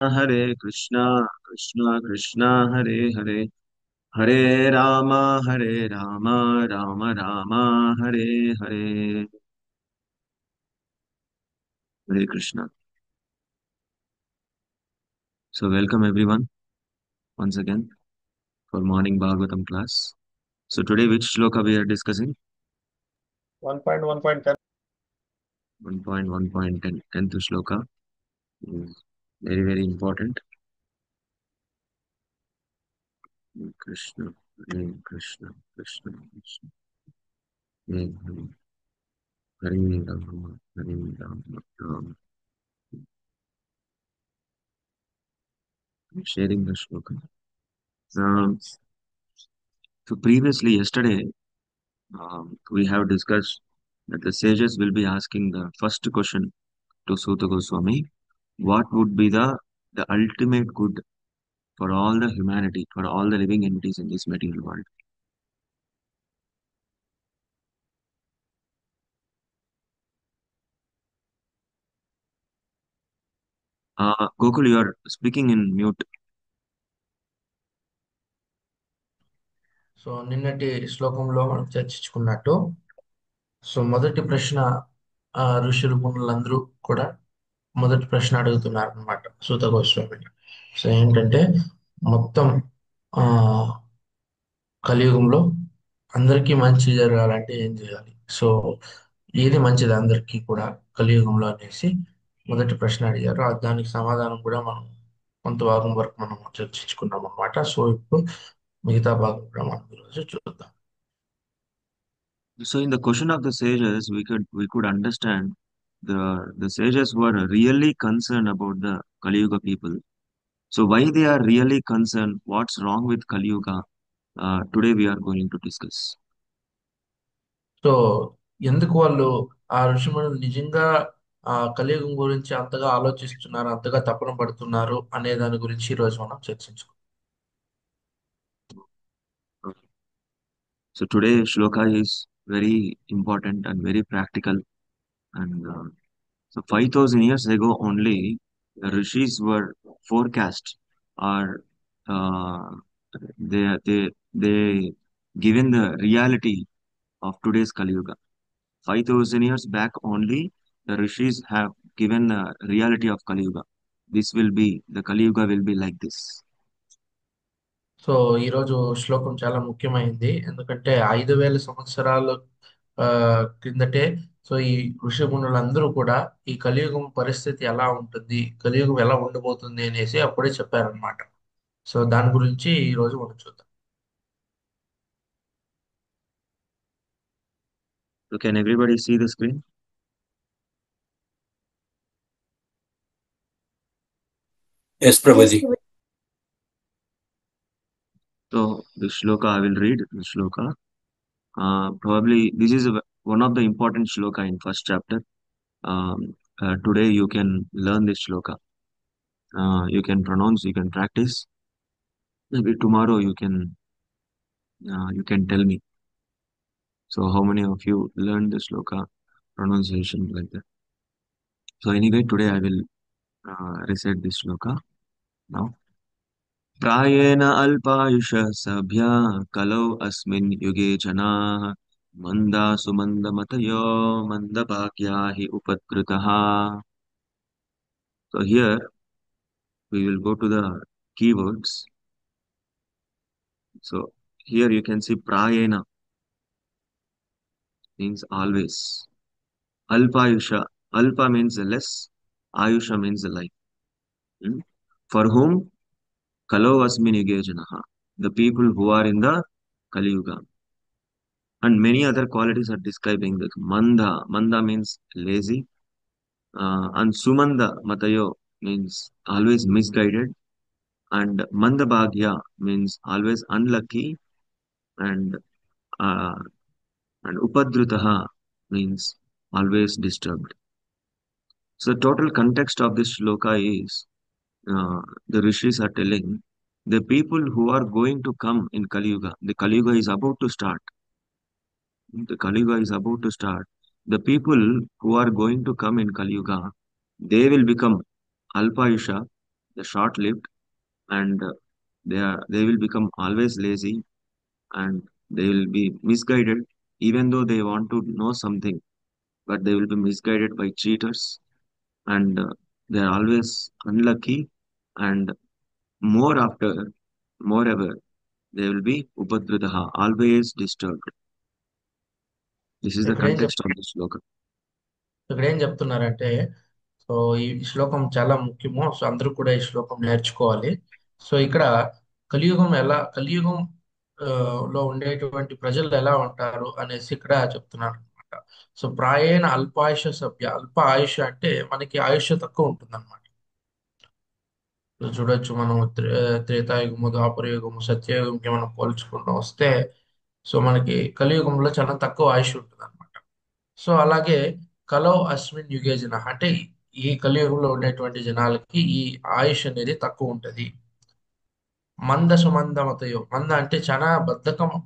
Hare Krishna, Krishna Krishna, Hare Hare, Hare Rama, Hare Rama, Rama Rama, Hare Hare. Hare Krishna. So welcome everyone once again for morning Bhagavatam class. So today which shloka we are discussing? 1.1.10. 1.1.10, 10th shloka is very very important. Hare Krishna, Hare Krishna, Krishna Krishna, Hare Hare, Hare Rama, Hare Rama, Rama. I'm sharing the shloka. Um, so previously yesterday we have discussed that the sages will be asking the first question to Suta Goswami: what would be the ultimate good for all the humanity, for all the living entities in this material world? Gokul, you are speaking in mute. So నిన్నటి శ్లోకంలో మనం చర్చించుకున్నట్టు మొదటి ప్రశ్న ఋషులు మునులందరూ కూడా మొదటి ప్రశ్న అడుగుతున్నారు అనమాట సూత గోస్వామిని. ఏంటంటే మొత్తం ఆ కలియుగంలో అందరికీ మంచి జరగాలంటే ఏం చేయాలి? ఏది మంచిది అందరికీ కూడా కలియుగంలో అనేసి మొదటి ప్రశ్న అడిగారు. దానికి సమాధానం కూడా మనం కొంత భాగం వరకు మనం చర్చించుకున్నాం అనమాట. ఇప్పుడు మిగతా భాగం కూడా మనం ఈరోజు చూద్దాం. So in the question of the sages, we could understand the sages were really concerned about the Kali Yuga people. So why they are really concerned? What's wrong with Kali Yuga? Today we are going to discuss. So ఎందుకు వాళ్ళు ఆ ఋషిమునులు నిజంగా కలియుగం గురించి అంతగా ఆలోచిస్తున్నారు, అంతగా తపన పడుతున్నారు అనే దాని గురించి ఈ రోజు మనం చర్చించుకుందాం. So today shloka is very important and very practical. And so 5,000 years ago only, the rishis were forecast or uh, they given the reality of today's Kali Yuga. 5,000 years back only, the rishis have given the reality of Kali Yuga. This will be the Kali Yuga will be like this. So ఈరోజు శ్లోకం చాలా ముఖ్యమైనది, ఎందుకంటే 5,000 సంవత్సరాలు ఆ, క్రిందటే ఈ ఋషిమునులందరూ కూడా ఈ కలియుగం పరిస్థితి ఎలా ఉంటుంది, కలియుగం ఎలా ఉండబోతుంది అనేసి అప్పుడే చెప్పారనమాట. దాని గురించి ఈ రోజు మనం చూద్దాం. So can everybody see the screen? Yes, Prabhuji. So the shloka I will read the shloka. Probably this is one of the important shloka in first chapter. Today you can learn this shloka. You can pronounce, you can practice. Maybe tomorrow you can tell me. So how many of you learned the shloka pronunciation like that? So anyway, today I will recite this shloka now. प्रायेण अल्पायुषः सभ्या कलौ अस्मिन् युगे जनाः मन्दासु मन्दमतयो मन्दभाग्या हि उपकृतः. So here we will go to the keywords. So here you can see prayena means always. Alpayusha. Alpa means less. Ayusha means life. Hmm? For whom? Kalo asmin yuge janaha. The people who are in the Kali Yuga. And many other qualities are describing this. Manda. Manda means lazy. And Sumanda Matayo means always misguided. And Mandabhagya means always unlucky. And uh, and Upadrutaha means always disturbed. So the total context of this shloka is the rishis are telling the people who are going to come in Kali Yuga. The Kali Yuga is about to start. The Kali Yuga is about to start. The people who are going to come in Kali Yuga, they will become Alpayusha. the short-lived, and they will become always lazy, and they will be misguided, even though they want to know something, but they will be misguided by cheaters, and they are always unlucky, and more after, moreover, they will be upadritaha, always disturbed. This is the ఇక్కడ ఏం చెప్ context of this sloka. ఇక్కడ ఏం చెప్తున్నారంటే, so ఈ శ్లోకం చాలా ముఖ్యము. సో అందరూ కూడా ఈ శ్లోకం నేర్చుకోవాలి. సో ఇక్కడ కలియుగం లో ఉండేటువంటి ప్రజలు ఎలా ఉంటారు అనేసి ఇక్కడ చెప్తున్నారు అనమాట. సో ప్రాయేణ అల్పాయుష సభ్య, అల్ప ఆయుష అంటే మనకి ఆయుష్ తక్కువ ఉంటుంది అనమాట. చూడొచ్చు మనం త్రేతాయుగము, ద్వాపరయుగము, సత్యయుగంకి మనం పోల్చుకుంటూ వస్తే, సో మనకి కలియుగంలో చాలా తక్కువ ఆయుష్ ఉంటుంది అనమాట. సో అలాగే కలో అస్మిన్ యుగే జన అంటే ఈ కలియుగంలో ఉండేటువంటి జనాలకి ఈ ఆయుష్ అనేది తక్కువ ఉంటది. మంద సుమందమతయో, మంద అంటే చాలా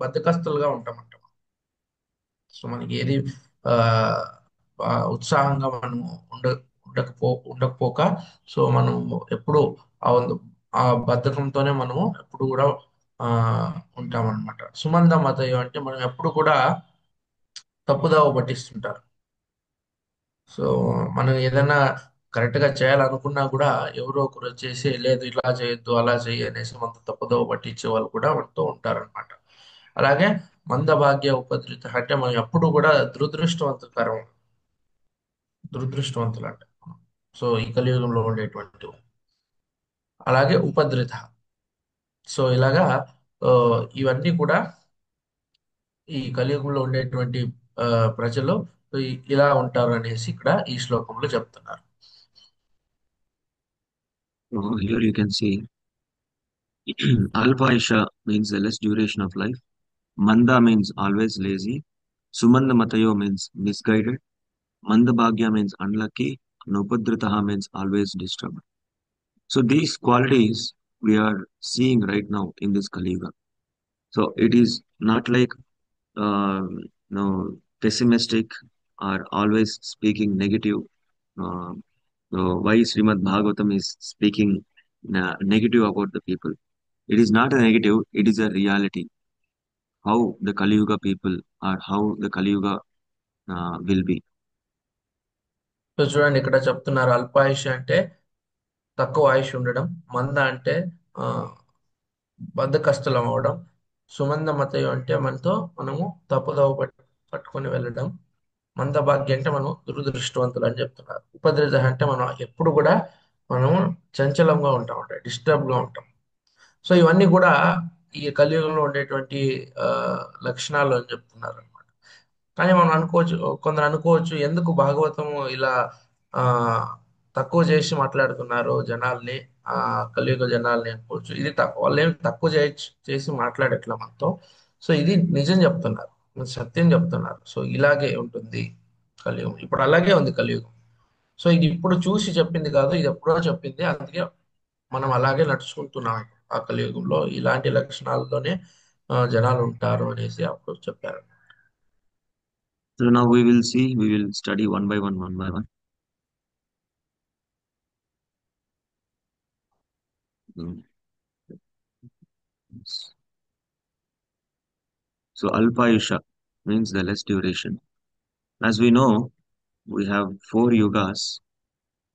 బద్ధకస్తులుగా ఉంటామంట. సో మనకి ఏది ఆ ఉత్సాహంగా మనము ఉండ ఉండకపోక, సో మనం ఎప్పుడు ఆ ఆ బద్ధకంతోనే మనము ఎప్పుడు కూడా ఆ ఉంటామన్నమాట. సుమంద మతయో అంటే మనం ఎప్పుడు కూడా తప్పుదావ పట్టిస్తుంటారు. సో మనం ఏదైనా కరెక్ట్ గా చేయాలనుకున్నా కూడా ఎవరో ఒకరు వచ్చేసి లేదు ఇలా చేయొద్దు అలా చేయి అనేసి మనతో తప్పుదోవ పట్టించే వాళ్ళు కూడా మనతో ఉంటారన్నమాట. అలాగే మందభాగ్య ఉపద్రిత అంటే మనం ఎప్పుడు కూడా దురదృష్టవంతులు అంట. సో ఈ కలియుగంలో ఉండేటువంటి వాళ్ళు. అలాగే ఉపద్రిత. సో ఇలాగా ఆ, ఇవన్నీ కూడా ఈ కలియుగంలో ఉండేటువంటి ఆ, ప్రజలు ఇలా ఉంటారు అనేసి ఇక్కడ ఈ శ్లోకంలో చెప్తున్నారు. So here you can see Alpa Isha means the less duration of life. Manda means always lazy. Sumanda Matayo means misguided. Manda Bhagya means unlucky. And Upadritaha means always disturbed. So these qualities we are seeing right now in this Kali Yuga. So it is not like pessimistic or always speaking negative. Uh, so why Srimad Bhagavatam is speaking negative about the people? It is not a negative, it is a reality. How the Kali Yuga people or how the Kali Yuga will be. So చూడండి ఇక్కడ చెప్తున్నారు, అల్పాయుష్ అంటే తక్కువ ఆయుష్ ఉండడం, మంద అంటే ఆ, బద్ధకస్తులం అవడం, సుమంద మతయం అంటే మనము తప్పుదోవ పట్టుకొని వెళ్ళడం, మంద భాగ్యం అంటే మనం దురదృష్టవంతులు అని చెప్తున్నారు. ఉపద్రవ అంటే మనం ఎప్పుడు కూడా మనము చంచలంగా ఉంటాం, అంటే డిస్టర్బ్ గా ఉంటాం. సో ఇవన్నీ కూడా ఈ కలియుగంలో ఉండేటువంటి ఆ, లక్షణాలు అని చెప్తున్నారు అనమాట. కానీ మనం అనుకోవచ్చు, కొందరు అనుకోవచ్చు ఎందుకు భాగవతం ఇలా ఆ తక్కువ చేసి మాట్లాడుతున్నారు జనాల్ని, ఆ కలియుగ జనాల్ని అనుకోవచ్చు. ఇది వాళ్ళు ఏమి తక్కువ చేసి మాట్లాడట్లా మనతో. సో ఇది నిజం చెప్తున్నారు, సత్యం చెప్తున్నారు. సో ఇలాగే ఉంటుంది కలియుగం, ఇప్పుడు అలాగే ఉంది కలియుగం. సో ఇది ఇప్పుడు చూసి చెప్పింది కాదు, ఇది ఎప్పుడో చెప్పింది. అందుకే మనం అలాగే నడుచుకుంటున్నాం. ఆ కలియుగంలో ఇలాంటి లక్షణాలతోనే జనాలు ఉంటారు అనేసి అప్పుడు చెప్పారు. So now we will see, we will study one by one, one by one. Mm, yes. So Alpayusha means the less duration. As we know, we have four yugas.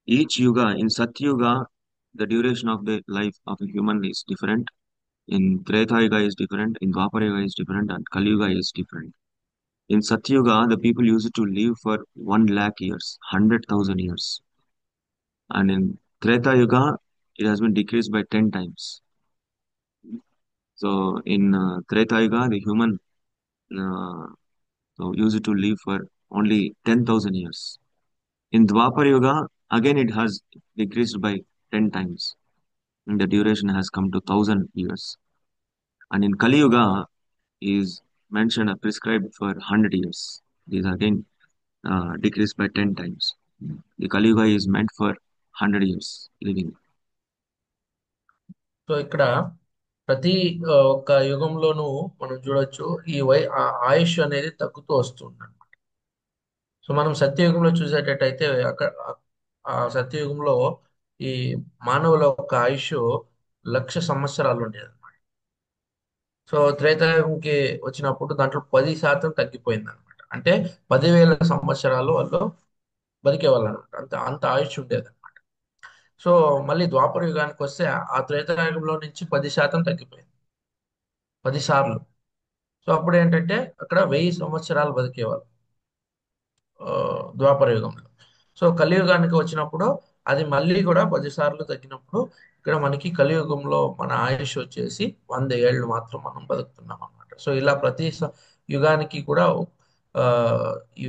Each yuga, in Satyuga, the duration of the life of a human is different. In Treta Yuga is different. In Dwapara Yuga is different. And Kali Yuga is different. In Satyuga, the people used to live for 1 lakh years, 100,000 years. And in Treta Yuga, it has been decreased by 10 times. So in Treta Yuga, the human uh, used to live for only 10,000 years. In Dwapar Yuga, again it has decreased by 10 times. And the duration has come to 1,000 years. And in Kali Yuga is mentioned prescribed for 100 years. These again decreased by 10 times. The Kali Yuga is meant for 100 years living. So ఇక్కడ ప్రతి ఒక్క యుగంలోనూ మనం చూడొచ్చు ఈ ఆయుష్ అనేది తగ్గుతూ వస్తుంది. So మనం సత్యయుగంలో చూసేటట్టయితే అక్కడ ఆ సత్యయుగంలో ఈ మానవుల యొక్క ఆయుష్ 1,00,000 సంవత్సరాలు ఉండేది. సో త్రేతాయుగంకి వచ్చినప్పుడు దాంట్లో 10% తగ్గిపోయింది అనమాట. అంటే 10,000 సంవత్సరాలు వాళ్ళు బతికేవాళ్ళు అనమాట. అంత అంత ఆయుష్ ఉండేది. సో మళ్ళీ ద్వాపర యుగానికి వస్తే ఆ త్రేతాయుగంలో నుంచి 10% తగ్గిపోయింది, 10 సార్లు. సో అప్పుడు ఏంటంటే అక్కడ 1,000 సంవత్సరాలు బతికేవాళ్ళు ఆ, ద్వాపర యుగంలో. సో కలియుగానికి వచ్చినప్పుడు అది మళ్ళీ కూడా 10 సార్లు తగ్గినప్పుడు ఇక్కడ మనకి కలియుగంలో మన ఆయుష్ వచ్చేసి 100 ఏళ్ళు మాత్రం మనం బతుకుతున్నాం అన్నమాట. సో ఇలా యుగానికి కూడా ఆ, ఈ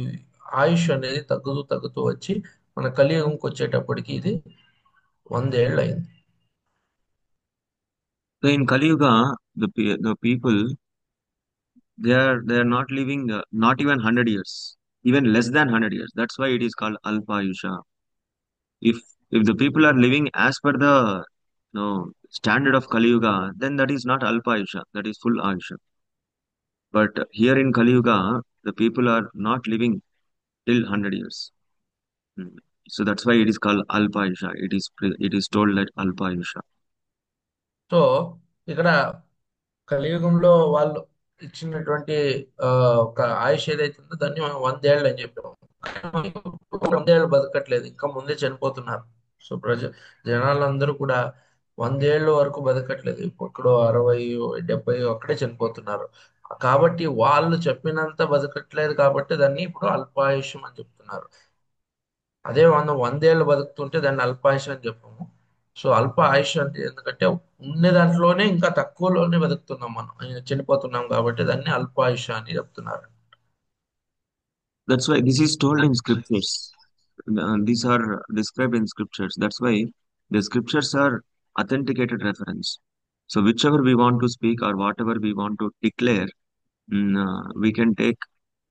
ఆయుష్ అనేది తగ్గుతూ తగ్గుతూ వచ్చి మన కలియుగంకి వచ్చేటప్పటికి ఇది 100 ఏళ్ళు అయింది. So in Kali Yuga, the people they are not living not even 100 years, even less than 100 years. That's why it is called Alpa Ayusha. If if the people are living as per the standard of Kali Yuga, then that is not Alpa Ayusha, that is full Ayusha. But here in Kali Yuga, the people are not living till 100 years. Mm. So that's why it is called Alpa Ayusha. It is told that Alpa Ayusha. So ఇక్కడ కలియుగంలో వాళ్ళు ఇచ్చినటువంటి ఆ, ఒక ఆయుష్ ఏదైతే ఉందో దాన్ని మనం 100 ఏళ్ళు అని చెప్పాము. కానీ ఇప్పుడు 100 ఏళ్ళు బతకట్లేదు, ఇంకా ముందే చనిపోతున్నారు. సో జనాలందరూ కూడా 100 ఏళ్ళు వరకు బతకట్లేదు, ఇప్పుడు 60, 70 అక్కడే చనిపోతున్నారు. కాబట్టి వాళ్ళు చెప్పినంత బతకట్లేదు కాబట్టి దాన్ని ఇప్పుడు అల్పాయుష్యం అని చెప్తున్నారు. అదే మనం 100 ఏళ్ళు బతుకుతుంటే దాన్ని అల్పాయుష్ అని చెప్పము. సో అల్ప ఆయుష్ అంటే ఎందుకంటే ఉన్న దాంట్లోనే ఇంకా తక్కువలోనే బతుకుతున్నాం మనం, చనిపోతున్నాం కాబట్టి దాన్ని అల్పాయుష అని చెప్తున్నారు. That's why this is told in scriptures. These are described in scriptures. That's why the scriptures are authenticated reference. So whichever we want to speak or whatever we want to declare, we can take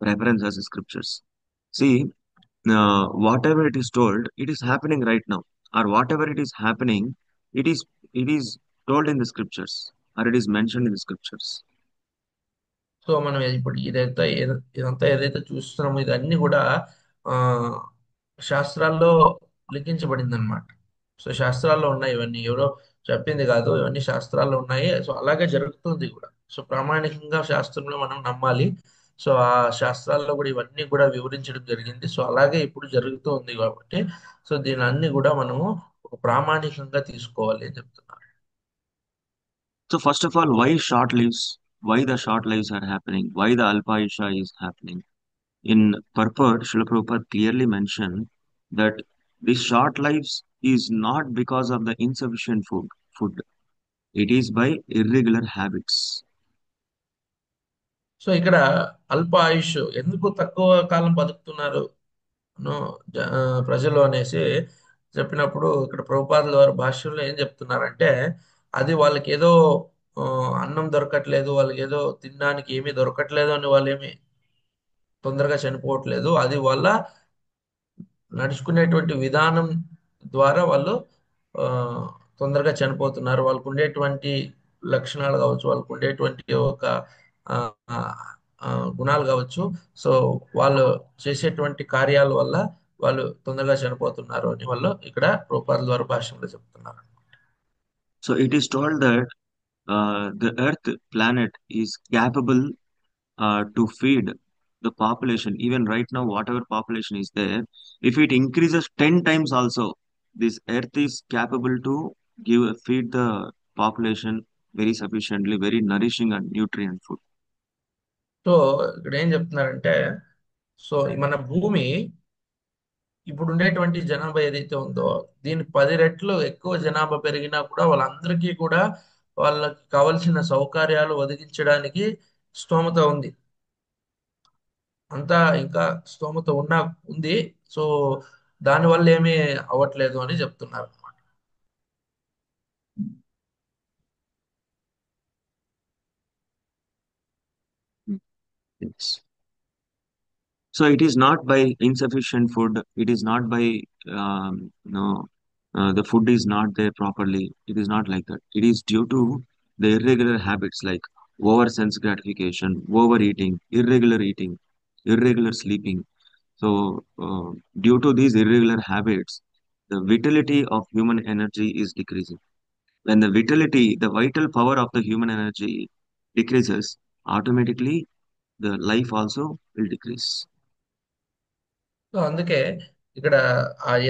reference as scriptures. See, whatever it is told, it is happening right now, or whatever it is happening, it is told in the scriptures, or it is mentioned in the scriptures. So మనం ఇప్పుడు ఇదంతా ఏదైతే చూస్తున్నామో ఇదన్నీ కూడా ఆ, శాస్త్రాల్లో లిఖించబడింది అనమాట. So శాస్త్రాల్లో ఉన్నాయి ఇవన్నీ, ఎవరో చెప్పింది కాదు, ఇవన్నీ శాస్త్రాల్లో ఉన్నాయి. సో అలాగే జరుగుతుంది కూడా. సో ప్రామాణికంగా శాస్త్రంలో మనం నమ్మాలి. సో ఆ శాస్త్రాల్లో కూడా ఇవన్నీ కూడా వివరించడం జరిగింది. సో అలాగే ఇప్పుడు జరుగుతూ ఉంది కాబట్టి సో దీని అన్ని కూడా మనము ఒక ప్రామాణికంగా తీసుకోవాలి అని చెప్తున్నారు. So first of all, why short lives? Why the short lives are happening? Why the Alpaisha is happening? In purport, Srila Prabhupada clearly mentioned that these short lives is not because of the insufficient food. It is by irregular habits. So ఇక్కడ అల్ప ఆయుష్ ఎందుకు తక్కువ కాలం బతుకుతున్నారు ను ప్రజలు అనేసి చెప్పినప్పుడు ఇక్కడ ప్రభుపాదుల వారి భాష్యంలో ఏం చెప్తున్నారంటే అది వాళ్ళకి ఏదో ఆ, అన్నం దొరకట్లేదు, వాళ్ళకి ఏదో తినడానికి ఏమీ దొరకట్లేదు అని వాళ్ళు ఏమి తొందరగా చనిపోవట్లేదు. అది వాళ్ళ నడుచుకునేటువంటి విధానం ద్వారా వాళ్ళు ఆ, తొందరగా చనిపోతున్నారు. వాళ్ళకు ఉండేటువంటి లక్షణాలు కావచ్చు, వాళ్ళకు ఉండేటువంటి ఒక ఆ, ఆ, ఆ, గుణాలు కావచ్చు. సో వాళ్ళు చేసేటువంటి కార్యాల వల్ల వాళ్ళు తొందరగా చనిపోతున్నారు అని వాళ్ళు ఇక్కడ రూపాయల ద్వారా భాషలో చెప్తున్నారు. So it is told that the Earth planet is capable to feed the population. Even right now, whatever population is there, if it increases 10 times also, this Earth is capable to feed the population very sufficiently, very nourishing and nutrient food. So ఇక్కడ ఏం చెప్తున్నారంటే so మన భూమి ఇప్పుడు ఉండేటువంటి జనాభా ఏదైతే ఉందో దీని 10 రెట్లు ఎక్కువ జనాభా పెరిగినా కూడా వాళ్ళందరికీ కూడా వాళ్ళకి కావలసిన సౌకర్యాలు ఒదిగించడానికి స్తోమత ఉంది. అంతా ఇంకా స్తోమత ఉంది. సో దానివల్ల ఏమీ అవ్వట్లేదు అని చెప్తున్నారు అన్నమాట. Yes. So it is not by insufficient food. It is not by the food is not there properly. It is not like that. It is due to the irregular habits like over sense gratification, overeating, irregular eating, irregular sleeping. So due to these irregular habits, the vitality of human energy is decreasing. When the vitality, the vital power of the human energy decreases, automatically the life also will decrease. So అందుకే ఇక్కడ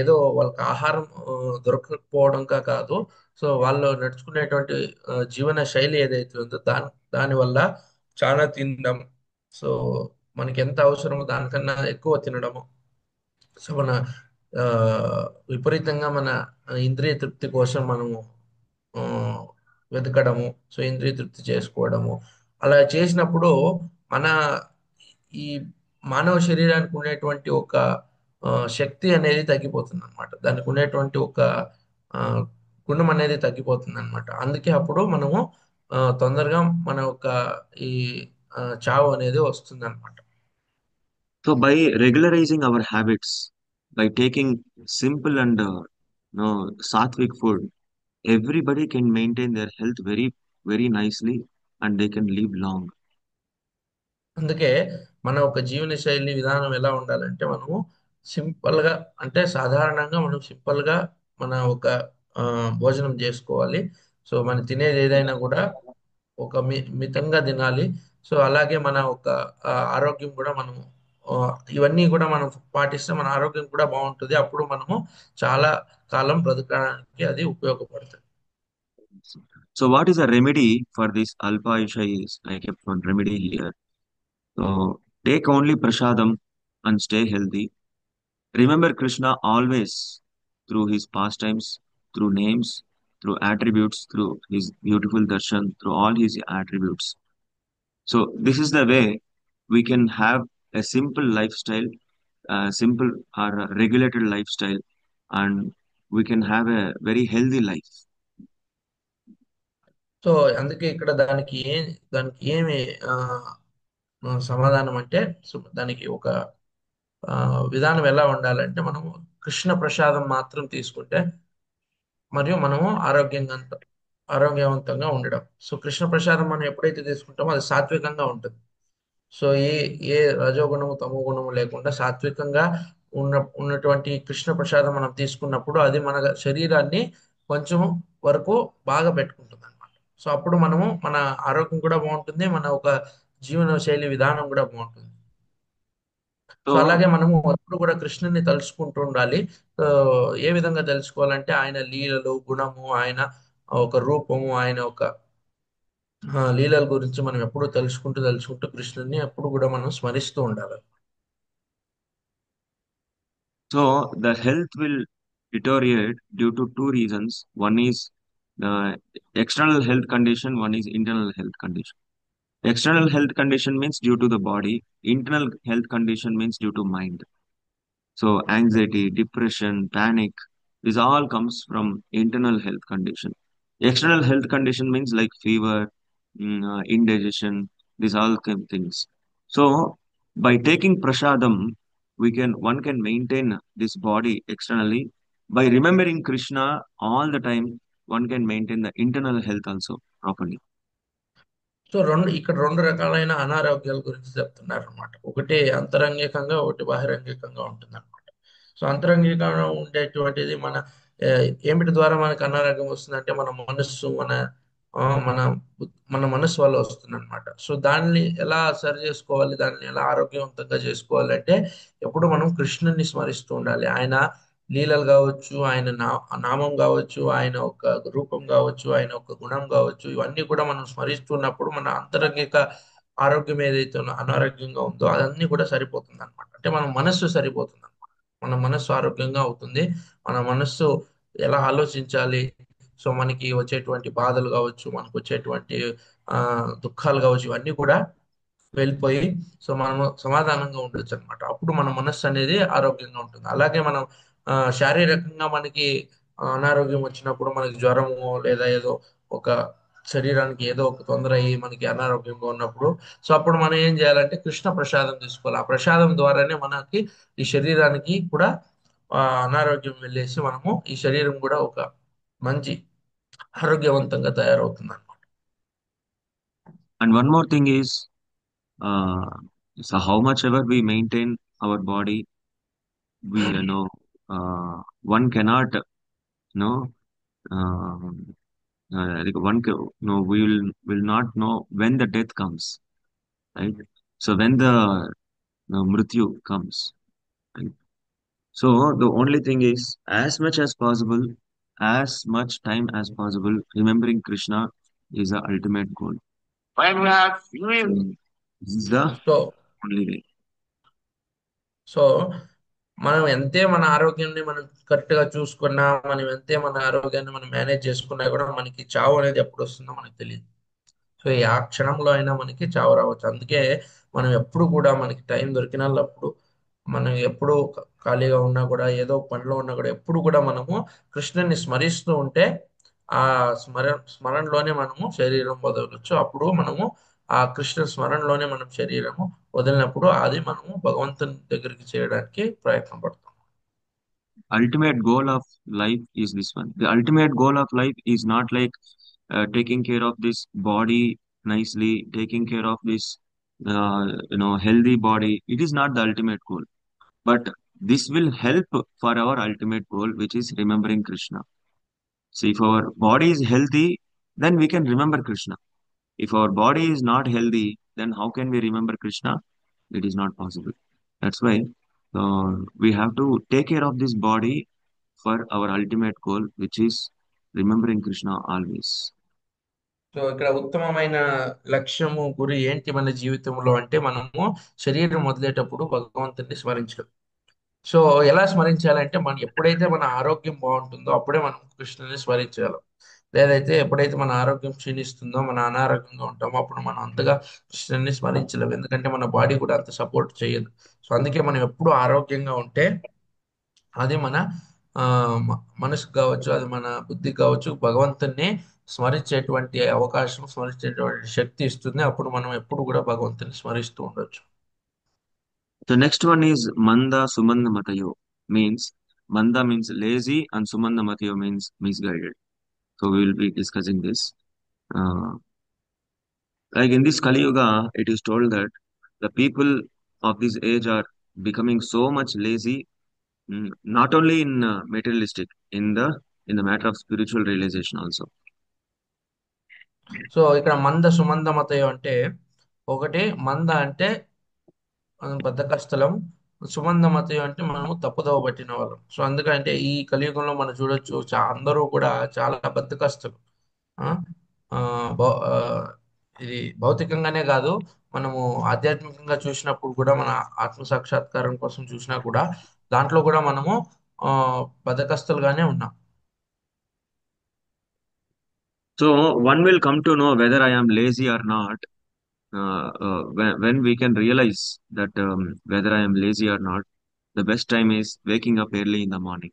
ఏదో వాళ్ళకి ఆహారం దొరకకపోవడంగా కాదు. So వాళ్ళు నడుచుకునేటువంటి జీవన శైలి ఏదైతే ఉందో దాని వల్ల చాలా తినడం. సో మనకి ఎంత అవసరమో దానికన్నా ఎక్కువ తినడము. సో మన ఆ, విపరీతంగా మన ఇంద్రియ తృప్తి కోసం మనము ఆ, వెతకడము. సో ఇంద్రియ తృప్తి చేసుకోవడము అలా చేసినప్పుడు మన ఈ మానవ శరీరానికి ఉండేటువంటి ఒక శక్తి అనేది తగ్గిపోతుంది అనమాట. దానికి ఉండేటువంటి ఒక ఆ, గుణం అనేది తగ్గిపోతుంది అనమాట. అందుకే అప్పుడు మనము తొందరగా మన యొక్క ఈ చావు అనేది వస్తుంది అనమాట. So by regularizing our habits, by taking simple and sattvic food, everybody can maintain their health very, very nicely and they can live long. అందుకే మన ఒక జీవన శైలి విధానం ఎలా ఉండాలంటే మనము సింపుల్ గా, అంటే సాధారణంగా మనం సింపుల్ గా మన ఒక ఆ, భోజనం చేసుకోవాలి. సో మనం తినేది ఏదైనా కూడా ఒక మితంగా తినాలి. సో అలాగే మన ఒక ఆరోగ్యం కూడా మనము ఆ, ఇవన్నీ కూడా మనం పాటిస్తే మన ఆరోగ్యం కూడా బాగుంటుంది. అప్పుడు మనము చాలా కాలం బ్రతకడానికి అది ఉపయోగపడుతుంది. So what is a remedy for this Alpa Isha is I kept one remedy here. So take only prasadam and stay healthy. Remember Krishna always through his pastimes, through names, through attributes, through his beautiful darshan, through all his attributes. So this is the way we can have a simple lifestyle, simple or a regulated lifestyle, and we can have a very healthy life. So అందుకే ఇక్కడ దానికి ఏమి ఆ, సమాధానం అంటే, so దానికి ఒక ఆ, విధానం ఎలా ఉండాలంటే మనము కృష్ణ ప్రసాదం మాత్రం తీసుకుంటే మరియు మనము ఆరోగ్యవంతంగా ఉండడం. సో కృష్ణ ప్రసాదం మనం ఎప్పుడైతే తీసుకుంటామో అది సాత్వికంగా ఉంటుంది. సో ఏ రజోగుణము తమో గుణము లేకుండా సాత్వికంగా ఉన్నటువంటి కృష్ణ ప్రసాదం మనం తీసుకున్నప్పుడు అది మన శరీరాన్ని కొంచెం వరకు బాగా పెట్టుకుంటుంది అనమాట. సో అప్పుడు మనము మన ఆరోగ్యం కూడా బాగుంటుంది, మన ఒక జీవన శైలి విధానం కూడా బాగుంటుంది. సో అలాగే So, మనము ఎప్పుడు కూడా కృష్ణుని తలుచుకుంటూ ఉండాలి. సో ఏ విధంగా తెలుసుకోవాలంటే ఆయన లీలలు, గుణము, ఆయన ఒక రూపము, ఆయన ఒక లీలల గురించి మనం ఎప్పుడు తలుచుకుంటూ కృష్ణుని ఎప్పుడు కూడా మనం స్మరిస్తూ ఉండాలి. so the health will deteriorate due to two reasons. One is the external health condition, one is internal health condition. External health condition means due to the body, internal health condition means due to mind. So anxiety, depression, panic, this all comes from internal health condition. External health condition means like fever, indigestion, these all things. So by taking prasadam, one can maintain this body externally. By remembering Krishna all the time, one can maintain the internal health also properly. So ఇక్కడ రెండు రకాలైన అనారోగ్యాల గురించి చెప్తున్నారు అనమాట. ఒకటి అంతరంగికంగా, ఒకటి బాహిరంగికంగా ఉంటుంది అనమాట. సో అంతరంగికంగా ఉండేటువంటిది మన ఆ, ఏమిటి ద్వారా మనకు అనారోగ్యం వస్తుందంటే మన మనస్సు, మన మన మనస్సు వల్ల వస్తుంది అనమాట. సో దాన్ని ఎలా సరి చేసుకోవాలి, దాన్ని ఎలా ఆరోగ్యవంతంగా చేసుకోవాలి అంటే ఎప్పుడు మనం కృష్ణుని స్మరిస్తూ ఉండాలి. ఆయన లీలలు కావచ్చు, ఆయన నామం కావచ్చు, ఆయన ఒక రూపం కావచ్చు, ఆయన ఒక గుణం కావచ్చు, ఇవన్నీ కూడా మనం స్మరిస్తున్నప్పుడు మన అంతరంగిక ఆరోగ్యం ఏదైతే అనారోగ్యంగా ఉందో అదన్నీ కూడా సరిపోతుంది అనమాట. అంటే మన మనస్సు సరిపోతుంది అనమాట. మన మనస్సు ఆరోగ్యంగా అవుతుంది. మన మనస్సు ఎలా ఆలోచించాలి, సో మనకి వచ్చేటువంటి బాధలు కావచ్చు, మనకు వచ్చేటువంటి ఆ దుఃఖాలు కావచ్చు, ఇవన్నీ కూడా వెళ్ళిపోయి సో మనము సమాధానంగా ఉండొచ్చు అనమాట. అప్పుడు మన మనస్సు అనేది ఆరోగ్యంగా ఉంటుంది. అలాగే మనం శారీరకంగా మనకి అనారోగ్యం వచ్చినప్పుడు, మనకి జ్వరము లేదా ఏదో ఒక శరీరానికి ఏదో ఒక తొందర అయ్యి మనకి అనారోగ్యంగా ఉన్నప్పుడు, సో అప్పుడు మనం ఏం చేయాలంటే కృష్ణ ప్రసాదం తీసుకోవాలి. ఆ ప్రసాదం ద్వారానే మనకి ఈ శరీరానికి కూడా అనారోగ్యం వెళ్ళేసి మనము ఈ శరీరం కూడా ఒక మంచి ఆరోగ్యవంతంగా తయారవుతుంది అనమాట. And one more thing is, uh, so how much ever we maintain our body, we know. one cannot, know, um, like no, we will not know when the death comes, right? So when the mrityu comes, right? So the only thing is, as much as possible, as much time as possible, remembering Krishna is the ultimate goal. This is the so only way. So మనం ఎంతే మన ఆరోగ్యాన్ని మనం correct గా చూసుకున్నా, మనం ఎంతే మన ఆరోగ్యాన్ని మనం మేనేజ్ చేసుకున్నా కూడా మనకి చావు అనేది ఎప్పుడు వస్తుందో మనకి తెలియదు. సో ఆ క్షణంలో అయినా మనకి చావు రావచ్చు. అందుకే మనం ఎప్పుడు కూడా మనకి టైం దొరికినప్పుడు, మనం ఎప్పుడు ఖాళీగా ఉన్నా కూడా, ఏదో పనిలో ఉన్నా కూడా, ఎప్పుడు కూడా మనము కృష్ణుని స్మరిస్తూ ఉంటే ఆ స్మరణలోనే మనము శరీరం వదలవచ్చు. అప్పుడు మనము ఆ కృష్ణ స్మరణలోనే మనం శరీరము వదిలినప్పుడు అది మనము భగవంతుని దగ్గరికి చేయడానికి ప్రయత్నం పడతాం. Ultimate goal of life is this one. The ultimate goal of life is not like taking care of this body nicely, taking care of this healthy body. It is not the ultimate goal, but this will help for our ultimate goal, which is remembering Krishna. See, if our body is healthy, then we can remember Krishna. If our body is not healthy, then how can we remember Krishna? It is not possible. That's why we have to take care of this body for our ultimate goal, which is remembering Krishna always. So ఇక్కడ ఉత్తమమైన లక్ష్యము, గురి ఏంటి మన జీవితంలో అంటే, మనము శరీరం వదిలేటప్పుడు భగవంతుని స్మరించడం. సో ఎలా స్మరించాలంటే, మనం ఎప్పుడైతే మన ఆరోగ్యం బాగుంటుందో అప్పుడే మనం కృష్ణుని స్మరించాలి. లేదైతే ఎప్పుడైతే మన ఆరోగ్యం క్షీణిస్తుందో, మన అనారోగ్యంగా ఉంటామో, అప్పుడు మనం అంతగా కృష్ణుని స్మరించలేము. ఎందుకంటే మన బాడీ కూడా అంత సపోర్ట్ చేయదు. సో అందుకే మనం ఎప్పుడు ఆరోగ్యంగా ఉంటే అది మన ఆ, మనసుకు కావచ్చు, అది మన బుద్ధికి కావచ్చు, భగవంతుని స్మరించేటువంటి అవకాశం, స్మరించేటువంటి శక్తి ఇస్తుంది. అప్పుడు మనం ఎప్పుడు కూడా భగవంతుని స్మరిస్తూ ఉండొచ్చు. The next one is Manda Sumanda Matayo, means Manda means lazy and Sumanda Matayo means misguided. So we will be discussing this. Uh, like in this Kali Yuga, it is told that the people of this age are becoming so much lazy, not only in materialistic, in the matter of spiritual realization also. So ఇక్కడ మంద సుమంద మతయం అంటే, ఒకటి మంద అంటే మనం బద్ధకస్థలం, సుమంద మతయం అంటే మనము తప్పుదోవ పట్టిన వాళ్ళం. సో అందుకంటే ఈ కలియుగంలో మనం చూడొచ్చు, అందరూ కూడా చాలా బద్ధకస్తులు. ఆ? ఆ, భౌ- ఆ, ఇది భౌతికంగానే కాదు, మనము ఆధ్యాత్మికంగా చూసినప్పుడు కూడా, మన ఆత్మ సాక్షాత్కారం కోసం చూసినా కూడా, దాంట్లో కూడా మనము ఆ బద్ధకస్తులుగానే ఉన్నాం. So one will come to know whether I am lazy or not when we can realize that whether I am lazy or not. The best time is waking up early in the morning.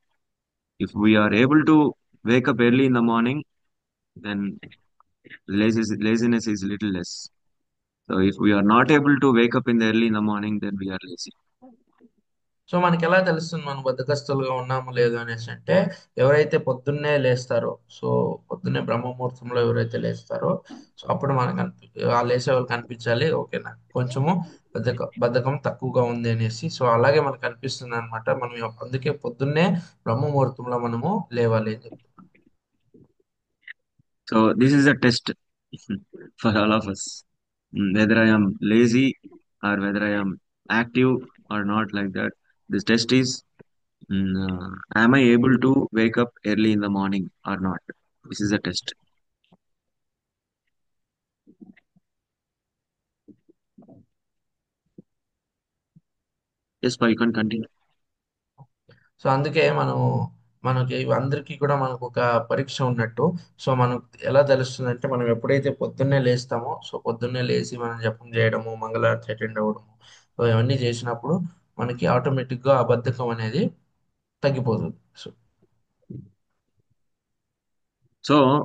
If we are able to wake up early in the morning, then laziness is little less. So if we are not able to wake up in the early in the morning, then we are lazy. So మనకి ఎలా తెలుస్తుంది మనం బద్ధకస్తులుగా ఉన్నామో లేదో అనేసి అంటే, ఎవరైతే పొద్దున్నే లేస్తారో, సో పొద్దున్నే బ్రహ్మముహూర్తంలో ఎవరైతే లేస్తారో, సో అప్పుడు మనకు ఆ లేసే వాళ్ళు కనిపించాలి, ఓకే నాకు కొంచెము బద్ధకం తక్కువగా ఉంది అనేసి. సో అలాగే మనకు అనిపిస్తుంది అనమాట. మనం అందుకే పొద్దున్నే బ్రహ్మముహూర్తంలో మనము లేవాలి అని చెప్తాం. So this is a test for all of us. Whether I am lazy or whether I am active or not, like that. This test is, am I able to wake up early in the morning or not? This is a test. Yes, but you can continue. So అందుకే మనకి అందరికీ కూడా మనకు ఒక పరీక్ష ఉన్నట్టు. So మనకు ఎలా తెలుస్తుంది అంటే, మనం ఎప్పుడైతే పొద్దున్నే లేస్తామో, సో పొద్దున్నే లేచి మనం జపం చేయడము, మంగళారతి అటెండ్ అవ్వడము, సో ఇవన్నీ చేసినప్పుడు మనకి ఆటోమేటిక్గా ఆ బద్ధకం అనేది తగ్గిపోతుంది. So So